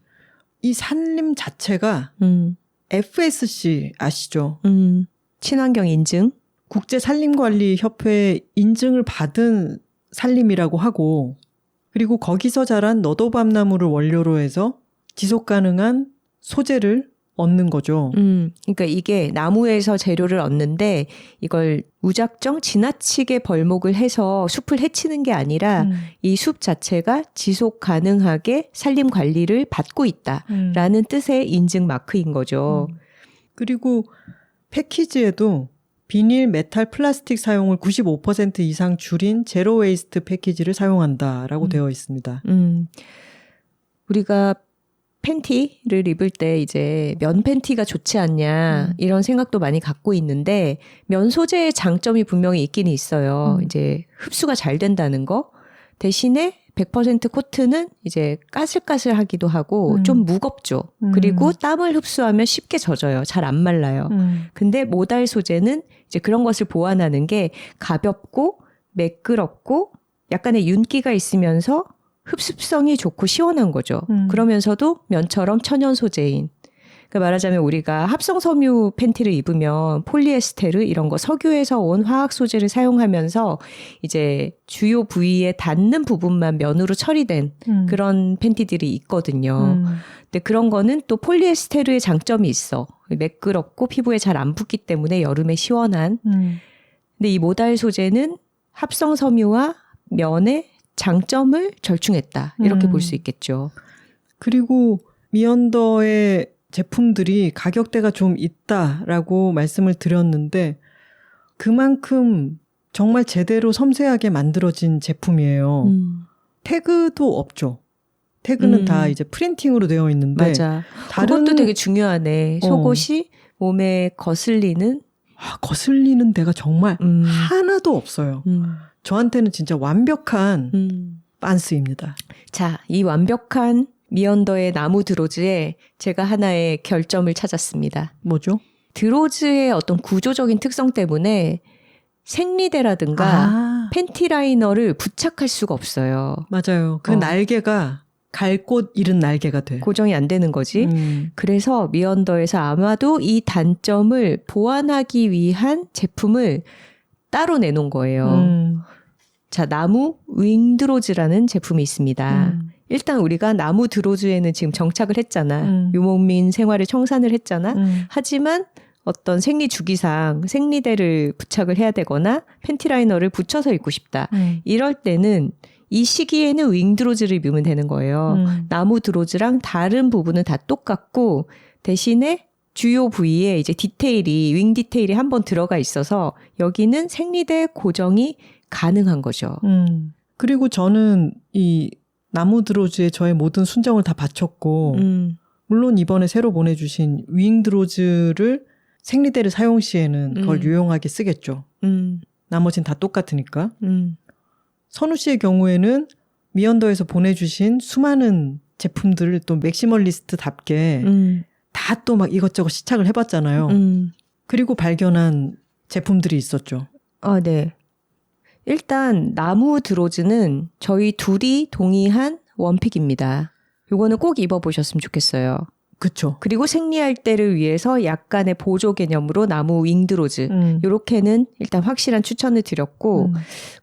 이 살림 자체가 FSC 아시죠?
친환경 인증.
국제산림관리협회 인증을 받은 산림이라고 하고 그리고 거기서 자란 너도밤나무를 원료로 해서 지속가능한 소재를 얻는 거죠.
그러니까 이게 나무에서 재료를 얻는데 이걸 무작정 지나치게 벌목을 해서 숲을 해치는 게 아니라 이 숲 자체가 지속 가능하게 산림 관리를 받고 있다라는 뜻의 인증 마크인 거죠.
그리고 패키지에도 비닐, 메탈, 플라스틱 사용을 95% 이상 줄인 제로 웨이스트 패키지를 사용한다라고 되어 있습니다.
우리가 팬티를 입을 때 이제 면 팬티가 좋지 않냐 이런 생각도 많이 갖고 있는데 면 소재의 장점이 분명히 있기는 있어요. 이제 흡수가 잘 된다는 거. 대신에 100% 코트는 이제 까슬까슬하기도 하고 좀 무겁죠. 그리고 땀을 흡수하면 쉽게 젖어요. 잘 안 말라요. 근데 모달 소재는 이제 그런 것을 보완하는 게 가볍고 매끄럽고 약간의 윤기가 있으면서 흡습성이 좋고 시원한 거죠. 그러면서도 면처럼 천연 소재인. 그러니까 말하자면 우리가 합성 섬유 팬티를 입으면 폴리에스테르 이런 거 석유에서 온 화학 소재를 사용하면서 이제 주요 부위에 닿는 부분만 면으로 처리된 그런 팬티들이 있거든요. 근데 그런 거는 또 폴리에스테르의 장점이 있어. 매끄럽고 피부에 잘 안 붙기 때문에 여름에 시원한. 근데 이 모달 소재는 합성 섬유와 면의 장점을 절충했다. 이렇게 볼 수 있겠죠.
그리고 미언더의 제품들이 가격대가 좀 있다라고 말씀을 드렸는데 그만큼 정말 제대로 섬세하게 만들어진 제품이에요. 태그도 없죠. 태그는 다 이제 프린팅으로 되어 있는데
맞아. 그것도 되게 중요하네. 속옷이 몸에 거슬리는
거슬리는 데가 정말 하나도 없어요. 저한테는 진짜 완벽한 반스입니다.
자, 이 완벽한 미언더의 나무 드로즈에 제가 하나의 결점을 찾았습니다.
뭐죠?
드로즈의 어떤 구조적인 특성 때문에 생리대라든가 팬티 라이너를 부착할 수가 없어요.
맞아요. 그 날개가 갈 곳 잃은 날개가 돼.
고정이 안 되는 거지. 그래서 미언더에서 아마도 이 단점을 보완하기 위한 제품을 따로 내놓은 거예요. 자, 나무 윙드로즈라는 제품이 있습니다. 일단 우리가 나무 드로즈에는 지금 정착을 했잖아. 유목민 생활을 청산을 했잖아. 하지만 어떤 생리 주기상 생리대를 부착을 해야 되거나 팬티 라이너를 붙여서 입고 싶다. 이럴 때는 이 시기에는 윙드로즈를 입으면 되는 거예요. 나무 드로즈랑 다른 부분은 다 똑같고 대신에 주요 부위에 이제 디테일이 윙 디테일이 한번 들어가 있어서 여기는 생리대 고정이 가능한 거죠.
그리고 저는 이 나무 드로즈에 저의 모든 순정을 다 바쳤고 물론 이번에 새로 보내주신 윙 드로즈를 생리대를 사용 시에는 그걸 유용하게 쓰겠죠. 나머진 다 똑같으니까. 선우 씨의 경우에는 미언더에서 보내주신 수많은 제품들을 또 맥시멀리스트답게 다 또 막 이것저것 시착을 해봤잖아요. 그리고 발견한 제품들이 있었죠.
아, 네. 일단 나무 드로즈는 저희 둘이 동의한 원픽입니다. 요거는 꼭 입어보셨으면 좋겠어요.
그쵸.
그리고 생리할 때를 위해서 약간의 보조 개념으로 나무 윙드로즈 요렇게는 일단 확실한 추천을 드렸고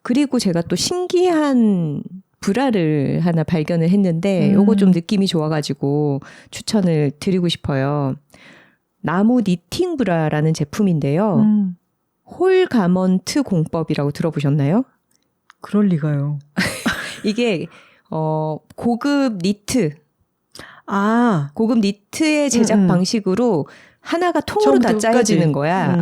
그리고 제가 또 신기한 브라를 하나 발견을 했는데 요거 좀 느낌이 좋아가지고 추천을 드리고 싶어요. 나무 니팅 브라라는 제품인데요. 홀 가먼트 공법이라고 들어보셨나요?
그럴 리가요.
이게 고급 니트 고급 니트의 제작 방식으로 하나가 통으로 다 짜여지는 거야.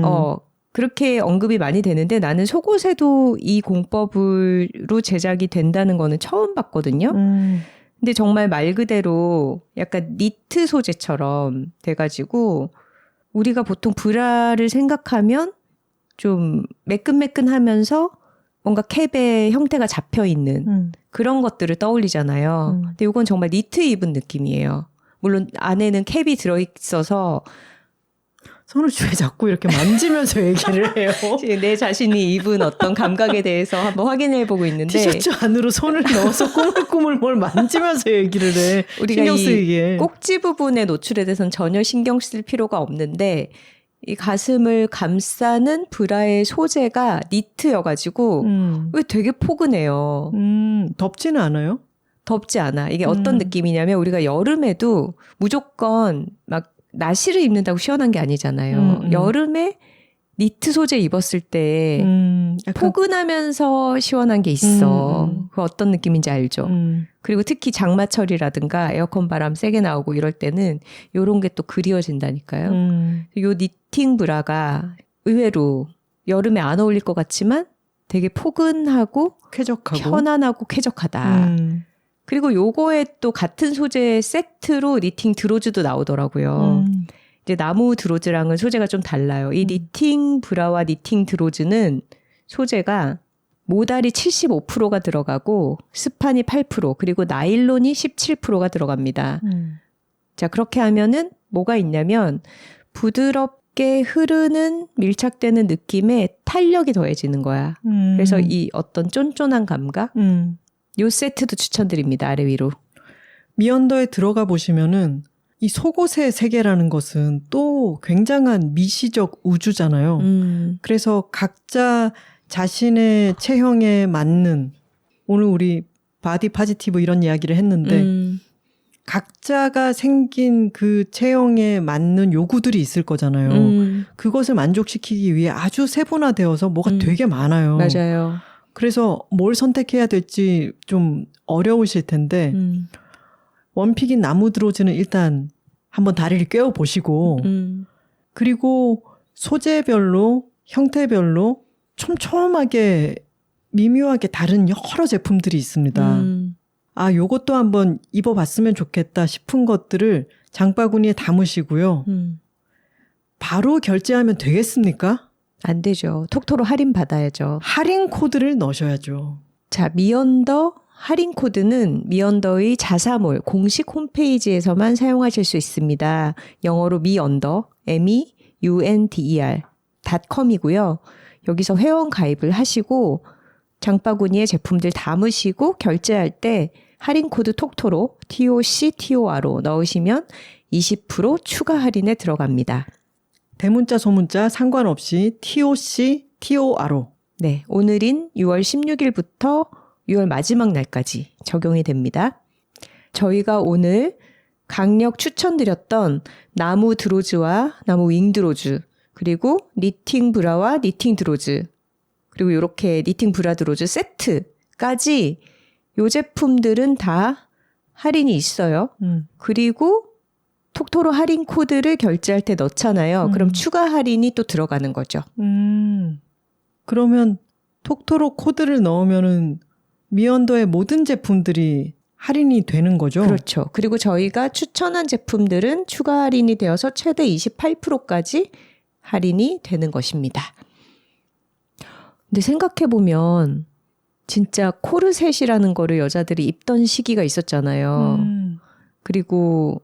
그렇게 언급이 많이 되는데 나는 속옷에도 이 공법으로 제작이 된다는 거는 처음 봤거든요. 근데 정말 말 그대로 약간 니트 소재처럼 돼가지고 우리가 보통 브라를 생각하면 좀 매끈매끈하면서 뭔가 캡의 형태가 잡혀있는 그런 것들을 떠올리잖아요. 근데 이건 정말 니트 입은 느낌이에요. 물론 안에는 캡이 들어있어서
선우 씨 왜 자꾸 이렇게 만지면서 얘기를 해요?
내 자신이 입은 어떤 감각에 대해서 한번 확인해보고 있는데
티셔츠 안으로 손을 넣어서 꾸물꾸물 뭘 만지면서 얘기를 해.
우리가
신경 쓰이게.
이 꼭지 부분에 노출에 대해서는 전혀 신경 쓸 필요가 없는데 이 가슴을 감싸는 브라의 소재가 니트여가지고 왜 되게 포근해요.
덥지는 않아요?
덥지 않아. 이게 어떤 느낌이냐면 우리가 여름에도 무조건 막 나시를 입는다고 시원한 게 아니잖아요. 여름에 니트 소재 입었을 때 포근하면서 시원한 게 있어. 그 어떤 느낌인지 알죠? 그리고 특히 장마철이라든가 에어컨 바람 세게 나오고 이럴 때는 요런 게 또 그리워진다니까요. 요 니팅 브라가 의외로 여름에 안 어울릴 것 같지만 되게 포근하고
쾌적하고
편안하고 쾌적하다. 그리고 요거에 또 같은 소재 세트로 니팅 드로즈도 나오더라고요. 이제 나무 드로즈랑은 소재가 좀 달라요. 이 니팅 브라와 니팅 드로즈는 소재가 모달이 75%가 들어가고 스판이 8% 그리고 나일론이 17%가 들어갑니다. 자, 그렇게 하면은 뭐가 있냐면 부드럽게 흐르는 밀착되는 느낌에 탄력이 더해지는 거야. 그래서 이 어떤 쫀쫀한 감각 요 세트도 추천드립니다. 아래 위로.
미언더에 들어가 보시면은 이 속옷의 세계라는 것은 또 굉장한 미시적 우주잖아요. 그래서 각자 자신의 체형에 맞는 오늘 우리 바디 파지티브 이런 이야기를 했는데 각자가 생긴 그 체형에 맞는 요구들이 있을 거잖아요. 그것을 만족시키기 위해 아주 세분화되어서 뭐가 되게 많아요.
맞아요.
그래서 뭘 선택해야 될지 좀 어려우실 텐데 원픽인 나무 드로즈는 일단 한번 다리를 꿰어보시고 그리고 소재별로 형태별로 촘촘하게 미묘하게 다른 여러 제품들이 있습니다. 아, 요것도 한번 입어봤으면 좋겠다 싶은 것들을 장바구니에 담으시고요. 바로 결제하면 되겠습니까?
안 되죠. 톡토로 할인 받아야죠.
할인 코드를 넣으셔야죠.
자, 미언더 할인 코드는 미언더의 자사몰 공식 홈페이지에서만 사용하실 수 있습니다. 영어로 미언더, MEUNDER.com이고요. 여기서 회원 가입을 하시고 장바구니에 제품들 담으시고 결제할 때 할인 코드 톡토로 TOCTOR로 넣으시면 20% 추가 할인에 들어갑니다.
대문자 소문자 상관없이 TOC, TOR로.
네, 오늘인 6월 16일부터 6월 마지막 날까지 적용이 됩니다. 저희가 오늘 강력 추천드렸던 나무 드로즈와 나무 윙드로즈 그리고 니팅 브라와 니팅 드로즈 그리고 이렇게 니팅 브라 드로즈 세트까지 요 제품들은 다 할인이 있어요. 그리고 톡토로 할인 코드를 결제할 때 넣잖아요. 그럼 추가 할인이 또 들어가는 거죠.
그러면 톡토로 코드를 넣으면은 미언더의 모든 제품들이 할인이 되는 거죠?
그렇죠. 그리고 저희가 추천한 제품들은 추가 할인이 되어서 최대 28%까지 할인이 되는 것입니다. 근데 생각해보면 진짜 코르셋이라는 거를 여자들이 입던 시기가 있었잖아요. 그리고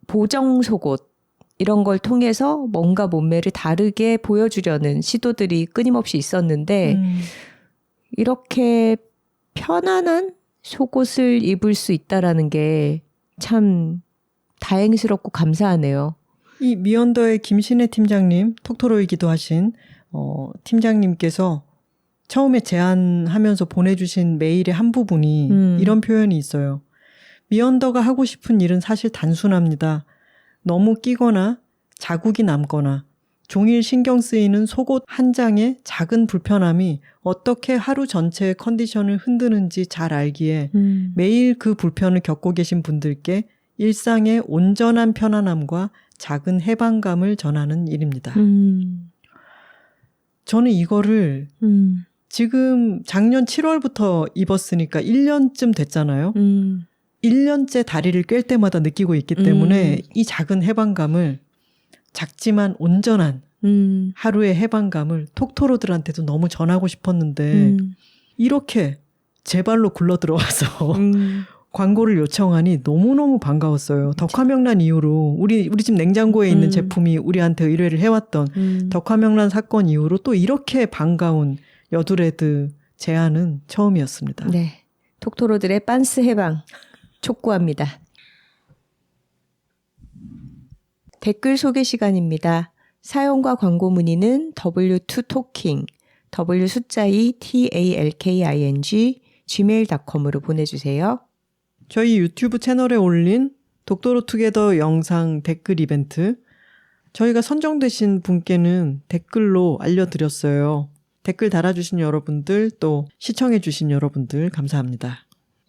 보정 속옷 이런 걸 통해서 뭔가 몸매를 다르게 보여주려는 시도들이 끊임없이 있었는데 이렇게 편안한 속옷을 입을 수 있다라는 게 참 다행스럽고 감사하네요.
이 미언더의 김신혜 팀장님, 톡토로이기도 하신 팀장님께서 처음에 제안하면서 보내주신 메일의 한 부분이 이런 표현이 있어요. 미언더가 하고 싶은 일은 사실 단순합니다. 너무 끼거나 자국이 남거나 종일 신경 쓰이는 속옷 한 장의 작은 불편함이 어떻게 하루 전체의 컨디션을 흔드는지 잘 알기에 매일 그 불편을 겪고 계신 분들께 일상의 온전한 편안함과 작은 해방감을 전하는 일입니다. 저는 이거를 지금 작년 7월부터 입었으니까 1년쯤 됐잖아요. 1년째 다리를 꿰 때마다 느끼고 있기 때문에 이 작은 해방감을 작지만 온전한 하루의 해방감을 톡토로들한테도 너무 전하고 싶었는데 이렇게 제 발로 굴러 들어와서 광고를 요청하니 너무너무 반가웠어요. 덕화명란 이후로 우리 집 냉장고에 있는 제품이 우리한테 의뢰를 해왔던 덕화명란 사건 이후로 또 이렇게 반가운 여드레드 제안은 처음이었습니다.
네, 톡토로들의 빤스 해방 촉구합니다. 댓글 소개 시간입니다. 사연과 광고 문의는 w2talking, w 숫자 2 talking gmail.com으로 보내주세요.
저희 유튜브 채널에 올린 독도로 투게더 영상 댓글 이벤트, 저희가 선정되신 분께는 댓글로 알려드렸어요. 댓글 달아주신 여러분들, 또 시청해주신 여러분들 감사합니다.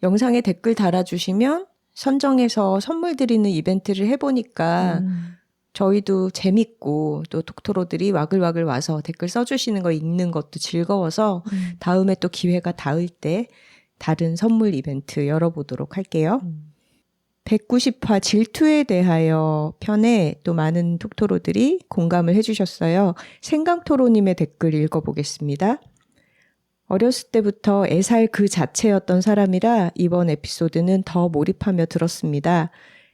영상에 댓글 달아주시면 선정해서 선물 드리는 이벤트를 해보니까 저희도 재밌고 또 톡토로들이 와글와글 와서 댓글 써주시는 거 읽는 것도 즐거워서 다음에 또 기회가 닿을 때 다른 선물 이벤트 열어보도록 할게요. 190화 질투에 대하여 편에 또 많은 톡토로들이 공감을 해주셨어요. 생강토로님의 댓글 읽어보겠습니다. 어렸을 때부터 애살 그 자체였던 사람이라 이번 에피소드는 더 몰입하며 들었습니다.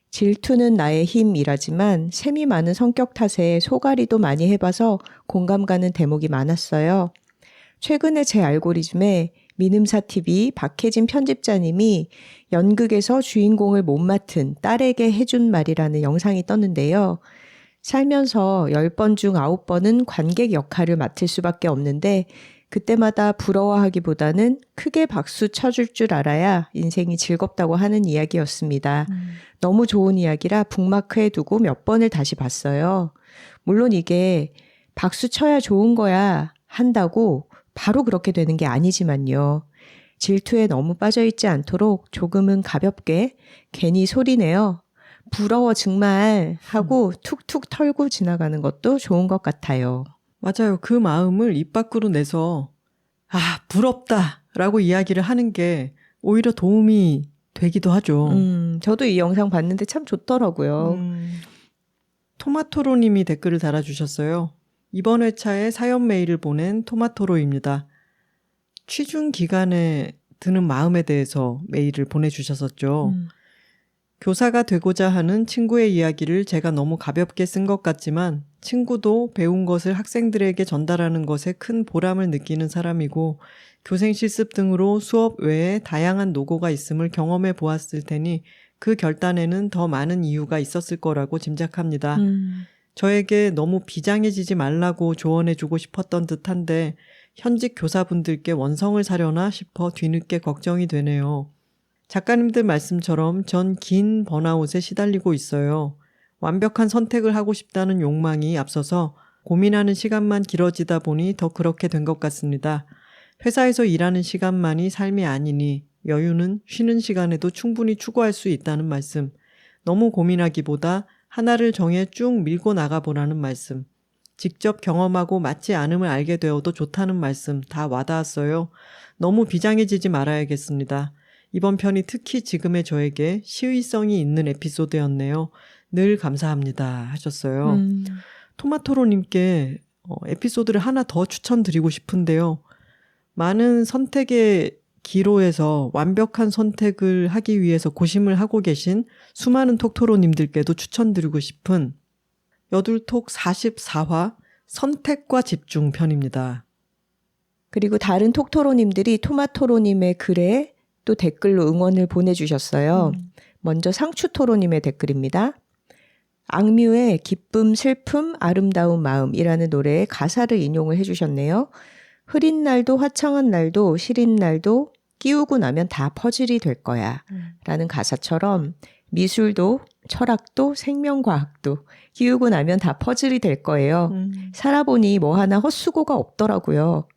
질투는 나의 힘이라지만 셈이 많은 성격 탓에 소가리도 많이 해봐서 공감 가는 대목이 많았어요. 최근에 제 알고리즘에 미음사TV 박혜진 편집자님이 연극에서 주인공을 못 맡은 딸에게 해준 말이라는 영상이 떴는데요. 살면서 10번 중 9번은 관객 역할을 맡을 수밖에 없는데 그때마다 부러워하기보다는 크게 박수 쳐줄 줄 알아야 인생이 즐겁다고 하는 이야기였습니다. 너무 좋은 이야기라 북마크에 두고 몇 번을 다시 봤어요. 물론 이게 박수 쳐야 좋은 거야 한다고 바로 그렇게 되는 게 아니지만요. 질투에 너무 빠져있지 않도록 조금은 가볍게 괜히 소리내어 부러워 정말 하고 툭툭 털고 지나가는 것도 좋은 것 같아요.
맞아요. 그 마음을 입 밖으로 내서 부럽다 라고 이야기를 하는 게 오히려 도움이 되기도 하죠.
저도 이 영상 봤는데 참 좋더라고요.
토마토로님이 댓글을 달아주셨어요. 이번 회차에 사연 메일을 보낸 토마토로입니다. 취중 기간에 드는 마음에 대해서 메일을 보내주셨었죠. 교사가 되고자 하는 친구의 이야기를 제가 너무 가볍게 쓴 것 같지만 친구도 배운 것을 학생들에게 전달하는 것에 큰 보람을 느끼는 사람이고 교생 실습 등으로 수업 외에 다양한 노고가 있음을 경험해 보았을 테니 그 결단에는 더 많은 이유가 있었을 거라고 짐작합니다. 저에게 너무 비장해지지 말라고 조언해주고 싶었던 듯한데 현직 교사분들께 원성을 사려나 싶어 뒤늦게 걱정이 되네요. 작가님들 말씀처럼 전 긴 번아웃에 시달리고 있어요. 완벽한 선택을 하고 싶다는 욕망이 앞서서 고민하는 시간만 길어지다 보니 더 그렇게 된 것 같습니다. 회사에서 일하는 시간만이 삶이 아니니 여유는 쉬는 시간에도 충분히 추구할 수 있다는 말씀. 너무 고민하기보다 하나를 정해 쭉 밀고 나가보라는 말씀. 직접 경험하고 맞지 않음을 알게 되어도 좋다는 말씀 다 와닿았어요. 너무 비장해지지 말아야겠습니다. 이번 편이 특히 지금의 저에게 시의성이 있는 에피소드였네요. 늘 감사합니다 하셨어요. 토마토로님께 에피소드를 하나 더 추천드리고 싶은데요. 많은 선택의 기로에서 완벽한 선택을 하기 위해서 고심을 하고 계신 수많은 톡토로님들께도 추천드리고 싶은 여둘톡 44화 선택과 집중 편입니다.
그리고 다른 톡토로님들이 토마토로님의 글에 또 댓글로 응원을 보내주셨어요. 먼저 상추토로님의 댓글입니다. 악뮤의 기쁨, 슬픔, 아름다운 마음이라는 노래의 가사를 인용을 해주셨네요. 흐린 날도 화창한 날도 시린 날도 끼우고 나면 다 퍼즐이 될 거야 라는 가사처럼 미술도 철학도 생명과학도 끼우고 나면 다 퍼즐이 될 거예요. 살아보니 뭐 하나 헛수고가 없더라고요.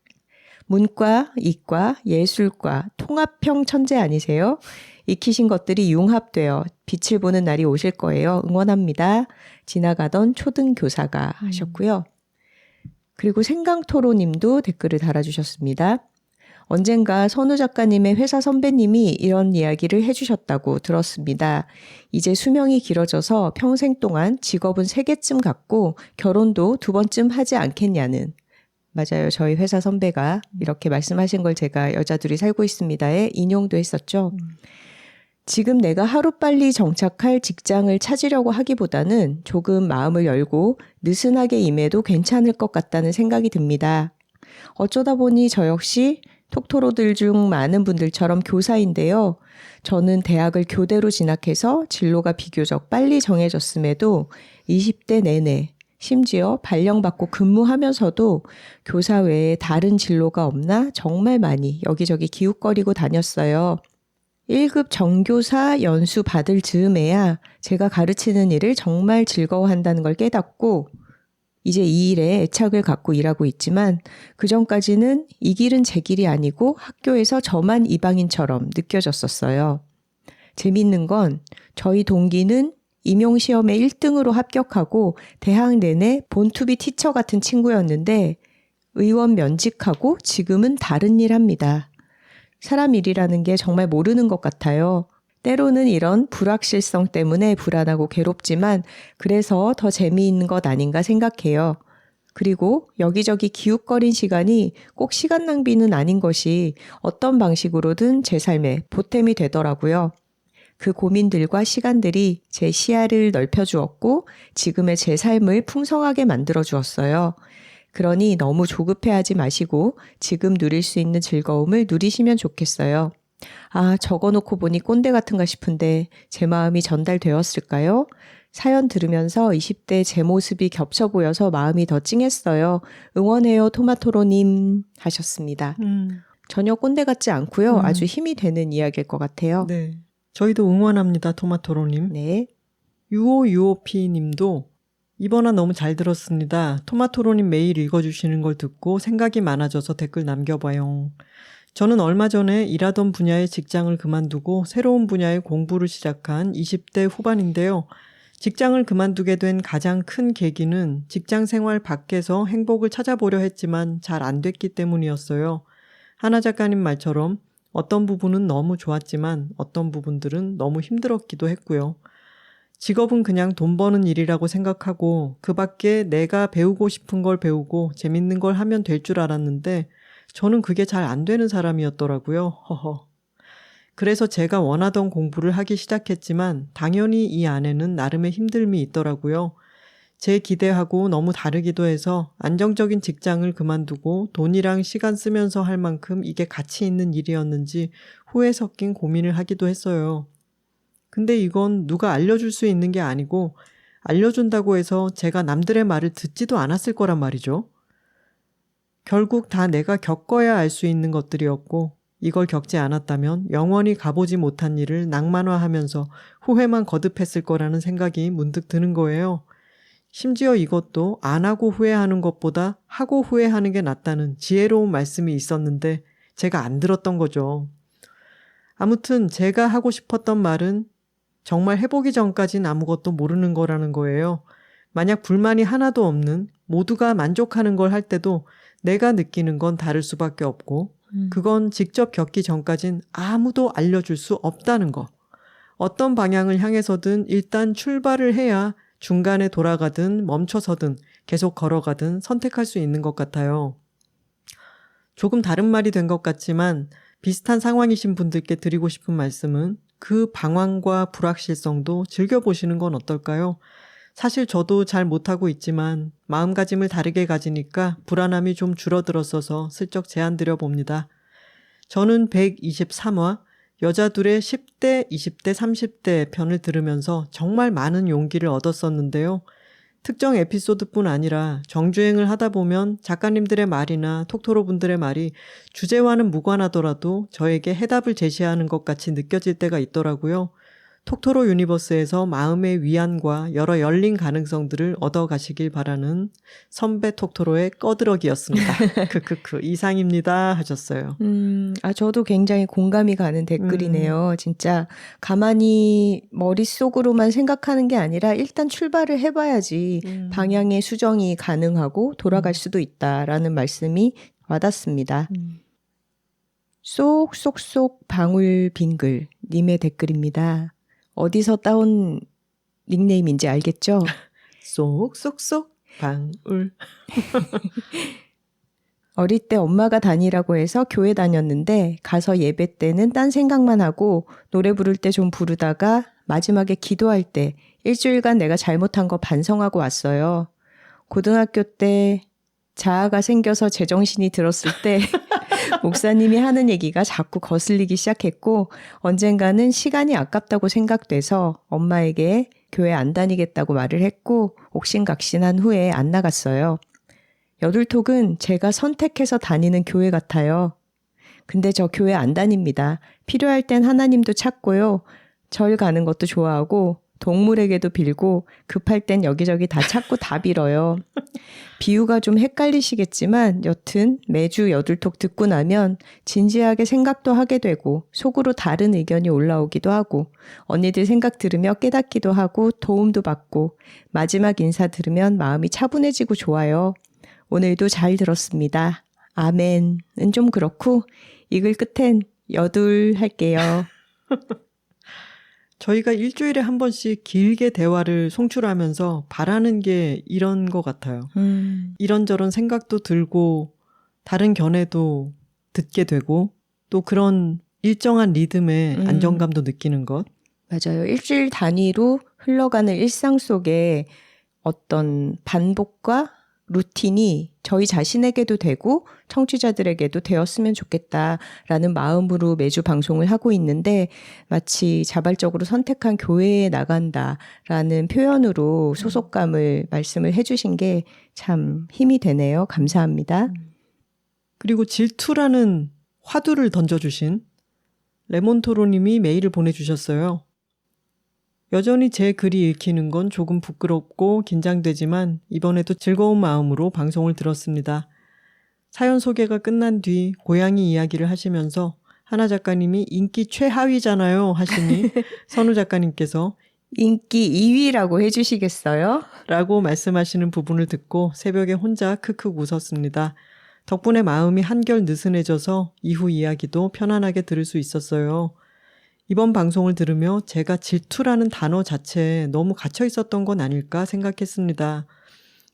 문과, 이과, 예술과 통합형 천재 아니세요? 익히신 것들이 융합되어 빛을 보는 날이 오실 거예요. 응원합니다. 지나가던 초등교사가 하셨고요. 그리고 생강토로님도 댓글을 달아주셨습니다. 언젠가 선우 작가님의 회사 선배님이 이런 이야기를 해주셨다고 들었습니다. 이제 수명이 길어져서 평생 동안 직업은 3개쯤 갖고 결혼도 2번쯤 하지 않겠냐는. 맞아요. 저희 회사 선배가 이렇게 말씀하신 걸 제가 여자들이 살고 있습니다에 인용도 했었죠. 지금 내가 하루빨리 정착할 직장을 찾으려고 하기보다는 조금 마음을 열고 느슨하게 임해도 괜찮을 것 같다는 생각이 듭니다. 어쩌다 보니 저 역시 톡토로들 중 많은 분들처럼 교사인데요. 저는 대학을 교대로 진학해서 진로가 비교적 빨리 정해졌음에도 20대 내내 심지어 발령받고 근무하면서도 교사 외에 다른 진로가 없나 정말 많이 여기저기 기웃거리고 다녔어요. 1급 정교사 연수 받을 즈음에야 제가 가르치는 일을 정말 즐거워한다는 걸 깨닫고 이제 이 일에 애착을 갖고 일하고 있지만 그전까지는 이 길은 제 길이 아니고 학교에서 저만 이방인처럼 느껴졌었어요. 재밌는 건 저희 동기는 임용시험에 1등으로 합격하고 대학 내내 본투비 티처 같은 친구였는데 의원 면직하고 지금은 다른 일 합니다. 사람 일이라는 게 정말 모르는 것 같아요. 때로는 이런 불확실성 때문에 불안하고 괴롭지만 그래서 더 재미있는 것 아닌가 생각해요. 그리고 여기저기 기웃거린 시간이 꼭 시간 낭비는 아닌 것이 어떤 방식으로든 제 삶에 보탬이 되더라고요. 그 고민들과 시간들이 제 시야를 넓혀주었고 지금의 제 삶을 풍성하게 만들어주었어요. 그러니 너무 조급해하지 마시고 지금 누릴 수 있는 즐거움을 누리시면 좋겠어요. 아, 적어놓고 보니 꼰대 같은가 싶은데 제 마음이 전달되었을까요? 사연 들으면서 20대 제 모습이 겹쳐 보여서 마음이 더 찡했어요. 응원해요 토마토로님 하셨습니다. 전혀 꼰대 같지 않고요. 아주 힘이 되는 이야기일 것 같아요.
네, 저희도 응원합니다 토마토로님.
네.
유오유오피님도 이번화 너무 잘 들었습니다. 토마토로님 매일 읽어주시는 걸 듣고 생각이 많아져서 댓글 남겨봐요. 저는 얼마 전에 일하던 분야의 직장을 그만두고 새로운 분야의 공부를 시작한 20대 후반인데요. 직장을 그만두게 된 가장 큰 계기는 직장 생활 밖에서 행복을 찾아보려 했지만 잘 안 됐기 때문이었어요. 하나 작가님 말처럼 어떤 부분은 너무 좋았지만 어떤 부분들은 너무 힘들었기도 했고요. 직업은 그냥 돈 버는 일이라고 생각하고 그 밖에 내가 배우고 싶은 걸 배우고 재밌는 걸 하면 될 줄 알았는데 저는 그게 잘 안 되는 사람이었더라고요. 허허. 그래서 제가 원하던 공부를 하기 시작했지만 당연히 이 안에는 나름의 힘듦이 있더라고요. 제 기대하고 너무 다르기도 해서 안정적인 직장을 그만두고 돈이랑 시간 쓰면서 할 만큼 이게 가치 있는 일이었는지 후회 섞인 고민을 하기도 했어요. 근데 이건 누가 알려줄 수 있는 게 아니고 알려준다고 해서 제가 남들의 말을 듣지도 않았을 거란 말이죠. 결국 다 내가 겪어야 알 수 있는 것들이었고 이걸 겪지 않았다면 영원히 가보지 못한 일을 낭만화하면서 후회만 거듭했을 거라는 생각이 문득 드는 거예요. 심지어 이것도 안 하고 후회하는 것보다 하고 후회하는 게 낫다는 지혜로운 말씀이 있었는데 제가 안 들었던 거죠. 아무튼 제가 하고 싶었던 말은 정말 해보기 전까진 아무것도 모르는 거라는 거예요. 만약 불만이 하나도 없는 모두가 만족하는 걸 할 때도 내가 느끼는 건 다를 수밖에 없고 그건 직접 겪기 전까진 아무도 알려줄 수 없다는 거. 어떤 방향을 향해서든 일단 출발을 해야 중간에 돌아가든 멈춰서든 계속 걸어가든 선택할 수 있는 것 같아요. 조금 다른 말이 된 것 같지만 비슷한 상황이신 분들께 드리고 싶은 말씀은 그 방황과 불확실성도 즐겨보시는 건 어떨까요? 사실 저도 잘 못하고 있지만 마음가짐을 다르게 가지니까 불안함이 좀 줄어들었어서 슬쩍 제안 드려봅니다. 저는 123화 여자둘의 10대, 20대, 30대 편을 들으면서 정말 많은 용기를 얻었었는데요. 특정 에피소드뿐 아니라 정주행을 하다 보면 작가님들의 말이나 톡토로 분들의 말이 주제와는 무관하더라도 저에게 해답을 제시하는 것 같이 느껴질 때가 있더라고요. 톡토로 유니버스에서 마음의 위안과 여러 열린 가능성들을 얻어가시길 바라는 선배 톡토로의 꺼드러기였습니다. 크크크 이상입니다 하셨어요.
저도 굉장히 공감이 가는 댓글이네요. 진짜 가만히 머릿속으로만 생각하는 게 아니라 일단 출발을 해봐야지 방향의 수정이 가능하고 돌아갈 수도 있다라는 말씀이 와닿습니다. 쏙쏙쏙 방울 빙글 님의 댓글입니다. 어디서 따온 닉네임인지 알겠죠?
쏙쏙쏙 방울.
어릴 때 엄마가 다니라고 해서 교회 다녔는데 가서 예배 때는 딴 생각만 하고 노래 부를 때 좀 부르다가 마지막에 기도할 때 일주일간 내가 잘못한 거 반성하고 왔어요. 고등학교 때 자아가 생겨서 제정신이 들었을 때 목사님이 하는 얘기가 자꾸 거슬리기 시작했고 언젠가는 시간이 아깝다고 생각돼서 엄마에게 교회 안 다니겠다고 말을 했고 옥신각신한 후에 안 나갔어요. 여둘톡은 제가 선택해서 다니는 교회 같아요. 근데 저 교회 안 다닙니다. 필요할 땐 하나님도 찾고요. 절 가는 것도 좋아하고 동물에게도 빌고 급할 땐 여기저기 다 찾고 다 빌어요. 비유가 좀 헷갈리시겠지만 여튼 매주 여둘톡 듣고 나면 진지하게 생각도 하게 되고 속으로 다른 의견이 올라오기도 하고 언니들 생각 들으며 깨닫기도 하고 도움도 받고 마지막 인사 들으면 마음이 차분해지고 좋아요. 오늘도 잘 들었습니다. 아멘은 좀 그렇고 이 글 끝엔 여둘 할게요.
저희가 일주일에 한 번씩 길게 대화를 송출하면서 바라는 게 이런 것 같아요. 이런저런 생각도 들고 다른 견해도 듣게 되고 또 그런 일정한 리듬의 안정감도 느끼는 것.
맞아요. 일주일 단위로 흘러가는 일상 속에 어떤 반복과 루틴이 저희 자신에게도 되고 청취자들에게도 되었으면 좋겠다라는 마음으로 매주 방송을 하고 있는데 마치 자발적으로 선택한 교회에 나간다라는 표현으로 소속감을 말씀을 해주신 게 참 힘이 되네요. 감사합니다.
그리고 질투라는 화두를 던져주신 레몬토로님이 메일을 보내주셨어요. 여전히 제 글이 읽히는 건 조금 부끄럽고 긴장되지만 이번에도 즐거운 마음으로 방송을 들었습니다. 사연 소개가 끝난 뒤 고양이 이야기를 하시면서 하나 작가님이 인기 최하위잖아요 하시니 선우 작가님께서
인기 2위라고 해주시겠어요?
라고 말씀하시는 부분을 듣고 새벽에 혼자 크크 웃었습니다. 덕분에 마음이 한결 느슨해져서 이후 이야기도 편안하게 들을 수 있었어요. 이번 방송을 들으며 제가 질투라는 단어 자체에 너무 갇혀 있었던 건 아닐까 생각했습니다.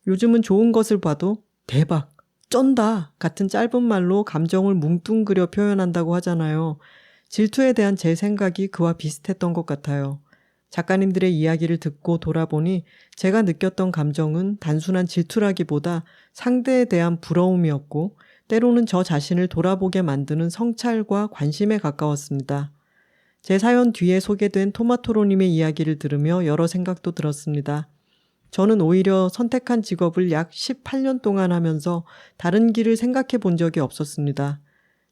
요즘은 좋은 것을 봐도 대박, 쩐다 같은 짧은 말로 감정을 뭉뚱그려 표현한다고 하잖아요. 질투에 대한 제 생각이 그와 비슷했던 것 같아요. 작가님들의 이야기를 듣고 돌아보니 제가 느꼈던 감정은 단순한 질투라기보다 상대에 대한 부러움이었고 때로는 저 자신을 돌아보게 만드는 성찰과 관심에 가까웠습니다. 제 사연 뒤에 소개된 토마토로님의 이야기를 들으며 여러 생각도 들었습니다. 저는 오히려 선택한 직업을 약 18년 동안 하면서 다른 길을 생각해 본 적이 없었습니다.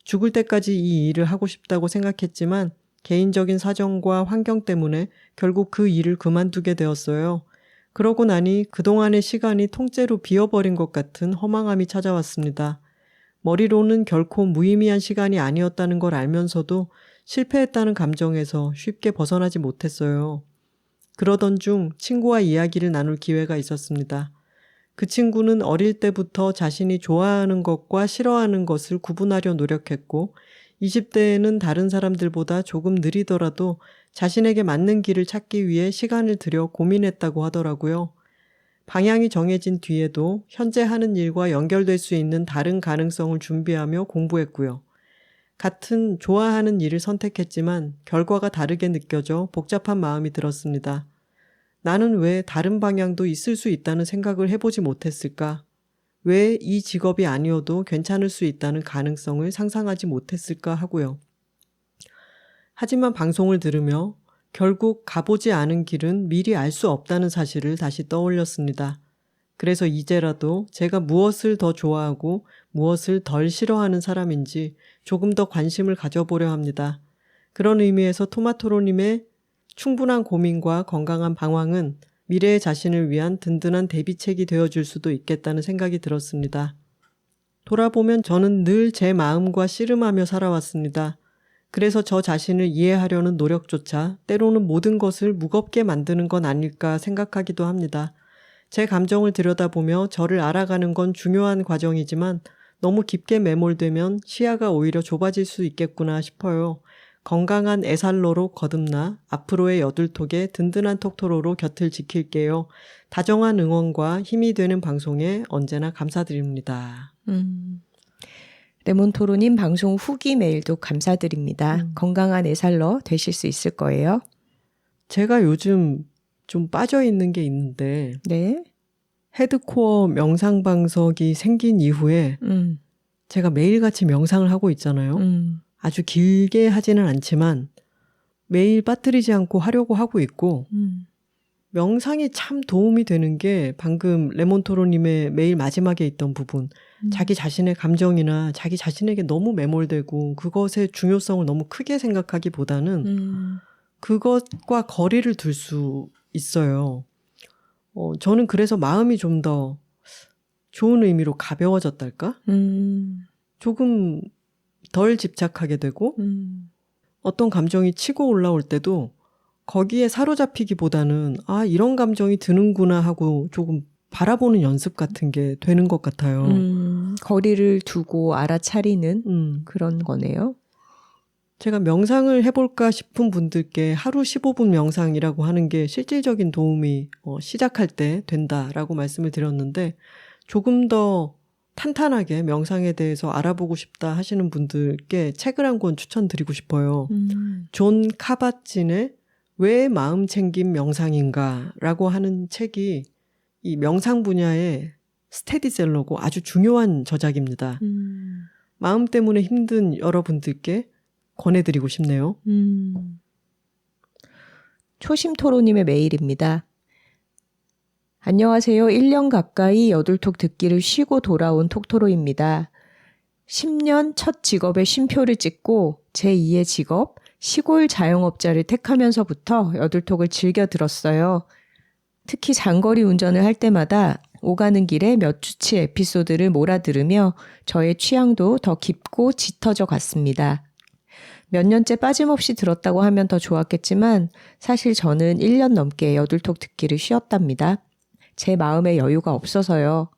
죽을 때까지 이 일을 하고 싶다고 생각했지만 개인적인 사정과 환경 때문에 결국 그 일을 그만두게 되었어요. 그러고 나니 그동안의 시간이 통째로 비어버린 것 같은 허망함이 찾아왔습니다. 머리로는 결코 무의미한 시간이 아니었다는 걸 알면서도 실패했다는 감정에서 쉽게 벗어나지 못했어요. 그러던 중 친구와 이야기를 나눌 기회가 있었습니다. 그 친구는 어릴 때부터 자신이 좋아하는 것과 싫어하는 것을 구분하려 노력했고 20대에는 다른 사람들보다 조금 느리더라도 자신에게 맞는 길을 찾기 위해 시간을 들여 고민했다고 하더라고요. 방향이 정해진 뒤에도 현재 하는 일과 연결될 수 있는 다른 가능성을 준비하며 공부했고요. 같은 좋아하는 일을 선택했지만 결과가 다르게 느껴져 복잡한 마음이 들었습니다. 나는 왜 다른 방향도 있을 수 있다는 생각을 해보지 못했을까? 왜 이 직업이 아니어도 괜찮을 수 있다는 가능성을 상상하지 못했을까 하고요. 하지만 방송을 들으며 결국 가보지 않은 길은 미리 알 수 없다는 사실을 다시 떠올렸습니다. 그래서 이제라도 제가 무엇을 더 좋아하고 무엇을 덜 싫어하는 사람인지 조금 더 관심을 가져보려 합니다. 그런 의미에서 토마토로님의 충분한 고민과 건강한 방황은 미래의 자신을 위한 든든한 대비책이 되어줄 수도 있겠다는 생각이 들었습니다. 돌아보면 저는 늘 제 마음과 씨름하며 살아왔습니다. 그래서 저 자신을 이해하려는 노력조차 때로는 모든 것을 무겁게 만드는 건 아닐까 생각하기도 합니다. 제 감정을 들여다보며 저를 알아가는 건 중요한 과정이지만 너무 깊게 매몰되면 시야가 오히려 좁아질 수 있겠구나 싶어요. 건강한 애살로로 거듭나 앞으로의 여둘톡의 든든한 톡토로로 곁을 지킬게요. 다정한 응원과 힘이 되는 방송에 언제나 감사드립니다.
레몬토로님 방송 후기 메일도 감사드립니다. 건강한 애살러 되실 수 있을 거예요.
제가 요즘 좀 빠져있는 게 있는데
네.
헤드코어 명상방석이 생긴 이후에 제가 매일같이 명상을 하고 있잖아요. 아주 길게 하지는 않지만 매일 빠뜨리지 않고 하려고 하고 있고 명상이 참 도움이 되는 게 방금 레몬토로님의 메일 마지막에 있던 부분 자기 자신의 감정이나 자기 자신에게 너무 매몰되고 그것의 중요성을 너무 크게 생각하기보다는 그것과 거리를 둘 수 있어요. 저는 그래서 마음이 좀 더 좋은 의미로 가벼워졌달까? 조금 덜 집착하게 되고 어떤 감정이 치고 올라올 때도 거기에 사로잡히기보다는 아 이런 감정이 드는구나 하고 조금 바라보는 연습 같은 게 되는 것 같아요.
거리를 두고 알아차리는 그런 거네요.
제가 명상을 해볼까 싶은 분들께 하루 15분 명상이라고 하는 게 실질적인 도움이 시작할 때 된다라고 말씀을 드렸는데 조금 더 탄탄하게 명상에 대해서 알아보고 싶다 하시는 분들께 책을 한 권 추천드리고 싶어요. 존 카바진의 왜 마음챙김 명상인가 라고 하는 책이 이 명상 분야의 스테디셀러고 아주 중요한 저작입니다. 마음 때문에 힘든 여러분들께 권해드리고 싶네요.
초심토로님의 메일입니다. 안녕하세요. 1년 가까이 여둘톡 듣기를 쉬고 돌아온 톡토로입니다. 10년 첫 직업의 쉼표를 찍고 제2의 직업, 시골 자영업자를 택하면서부터 여둘톡을 즐겨 들었어요. 특히 장거리 운전을 할 때마다 오가는 길에 몇 주치 에피소드를 몰아들으며 저의 취향도 더 깊고 짙어져 갔습니다. 몇 년째 빠짐없이 들었다고 하면 더 좋았겠지만 사실 저는 1년 넘게 여둘톡 듣기를 쉬었답니다. 제 마음에 여유가 없어서요.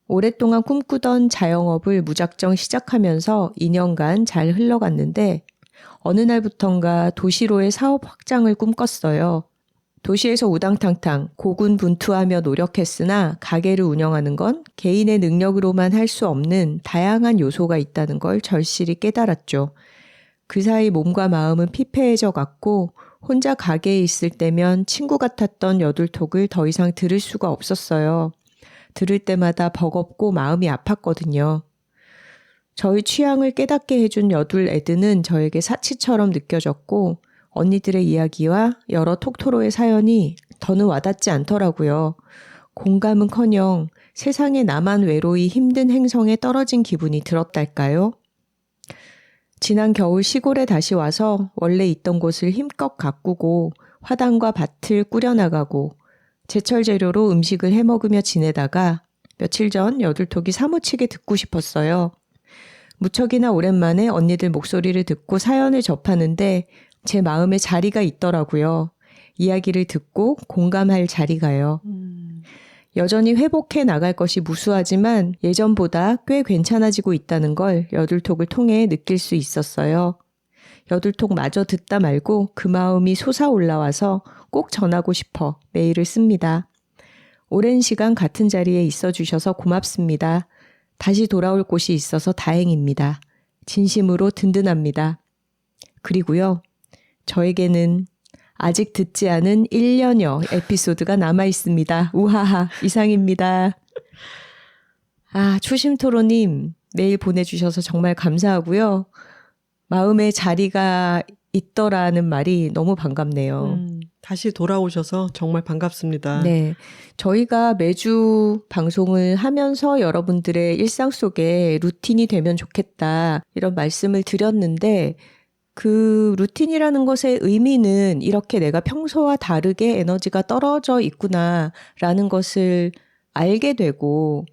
오랫동안 꿈꾸던 자영업을 무작정 시작하면서 2년간 잘 흘러갔는데 어느 날부턴가 도시로의 사업 확장을 꿈꿨어요. 도시에서 우당탕탕 고군분투하며 노력했으나 가게를 운영하는 건 개인의 능력으로만 할 수 없는 다양한 요소가 있다는 걸 절실히 깨달았죠. 그 사이 몸과 마음은 피폐해져 갔고 혼자 가게에 있을 때면 친구 같았던 여둘톡을 더 이상 들을 수가 없었어요. 들을 때마다 버겁고 마음이 아팠거든요. 저희 취향을 깨닫게 해준 여둘 애드는 저에게 사치처럼 느껴졌고 언니들의 이야기와 여러 톡토로의 사연이 더는 와닿지 않더라고요. 공감은커녕 세상에 나만 외로이 힘든 행성에 떨어진 기분이 들었달까요? 지난 겨울 시골에 다시 와서 원래 있던 곳을 힘껏 가꾸고 화단과 밭을 꾸려나가고 제철 재료로 음식을 해먹으며 지내다가 며칠 전 여둘톡이 사무치게 듣고 싶었어요. 무척이나 오랜만에 언니들 목소리를 듣고 사연을 접하는데 제 마음에 자리가 있더라고요. 이야기를 듣고 공감할 자리가요. 여전히 회복해 나갈 것이 무수하지만 예전보다 꽤 괜찮아지고 있다는 걸 여둘톡을 통해 느낄 수 있었어요. 여둘톡 마저 듣다 말고 그 마음이 솟아올라와서 꼭 전하고 싶어 메일을 씁니다. 오랜 시간 같은 자리에 있어 주셔서 고맙습니다. 다시 돌아올 곳이 있어서 다행입니다. 진심으로 든든합니다. 그리고요, 저에게는 아직 듣지 않은 1년여 에피소드가 남아 있습니다. 우하하, 이상입니다. 초심토로님 메일 보내주셔서 정말 감사하고요. 마음의 자리가 있더라는 말이 너무 반갑네요.
다시 돌아오셔서 정말 반갑습니다.
네, 저희가 매주 방송을 하면서 여러분들의 일상 속에 루틴이 되면 좋겠다 이런 말씀을 드렸는데 그 루틴이라는 것의 의미는 이렇게 내가 평소와 다르게 에너지가 떨어져 있구나라는 것을 알게 되고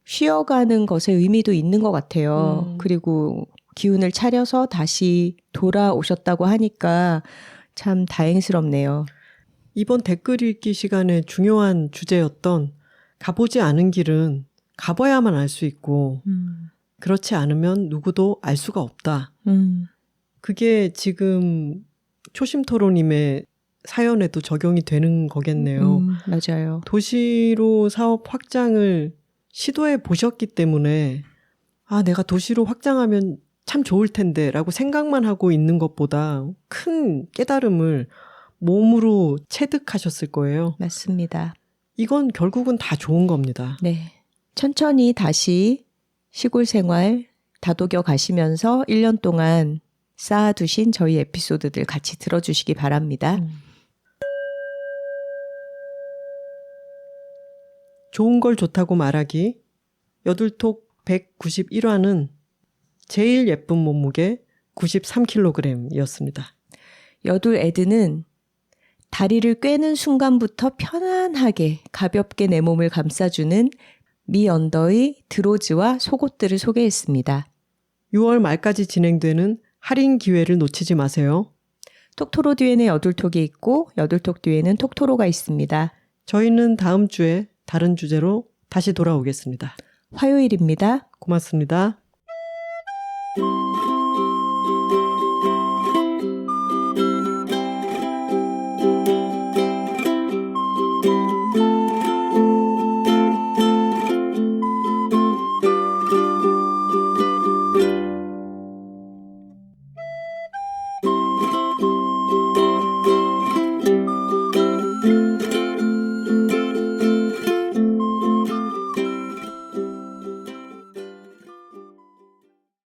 쉬어가는 것의 의미도 있는 것 같아요. 그리고 기운을 차려서 다시 돌아오셨다고 하니까 참 다행스럽네요.
이번 댓글 읽기 시간에 중요한 주제였던 가보지 않은 길은 가봐야만 알 수 있고 그렇지 않으면 누구도 알 수가 없다. 그게 지금 초심토로님의 사연에도 적용이 되는 거겠네요.
맞아요.
도시로 사업 확장을 시도해 보셨기 때문에 내가 도시로 확장하면 참 좋을 텐데 라고 생각만 하고 있는 것보다 큰 깨달음을 몸으로 체득하셨을 거예요.
맞습니다.
이건 결국은 다 좋은 겁니다.
네, 천천히 다시 시골 생활 다독여 가시면서 1년 동안 쌓아두신 저희 에피소드들 같이 들어주시기 바랍니다.
좋은 걸 좋다고 말하기 여둘톡 191화는 제일 예쁜 몸무게 93kg이었습니다.
여둘 애드는 다리를 꿰는 순간부터 편안하게 가볍게 내 몸을 감싸주는 미 언더의 드로즈와 속옷들을 소개했습니다.
6월 말까지 진행되는 할인 기회를 놓치지 마세요.
톡토로 뒤에는 여둘톡이 있고 여둘톡 뒤에는 톡토로가 있습니다.
저희는 다음 주에 다른 주제로 다시 돌아오겠습니다.
화요일입니다.
고맙습니다.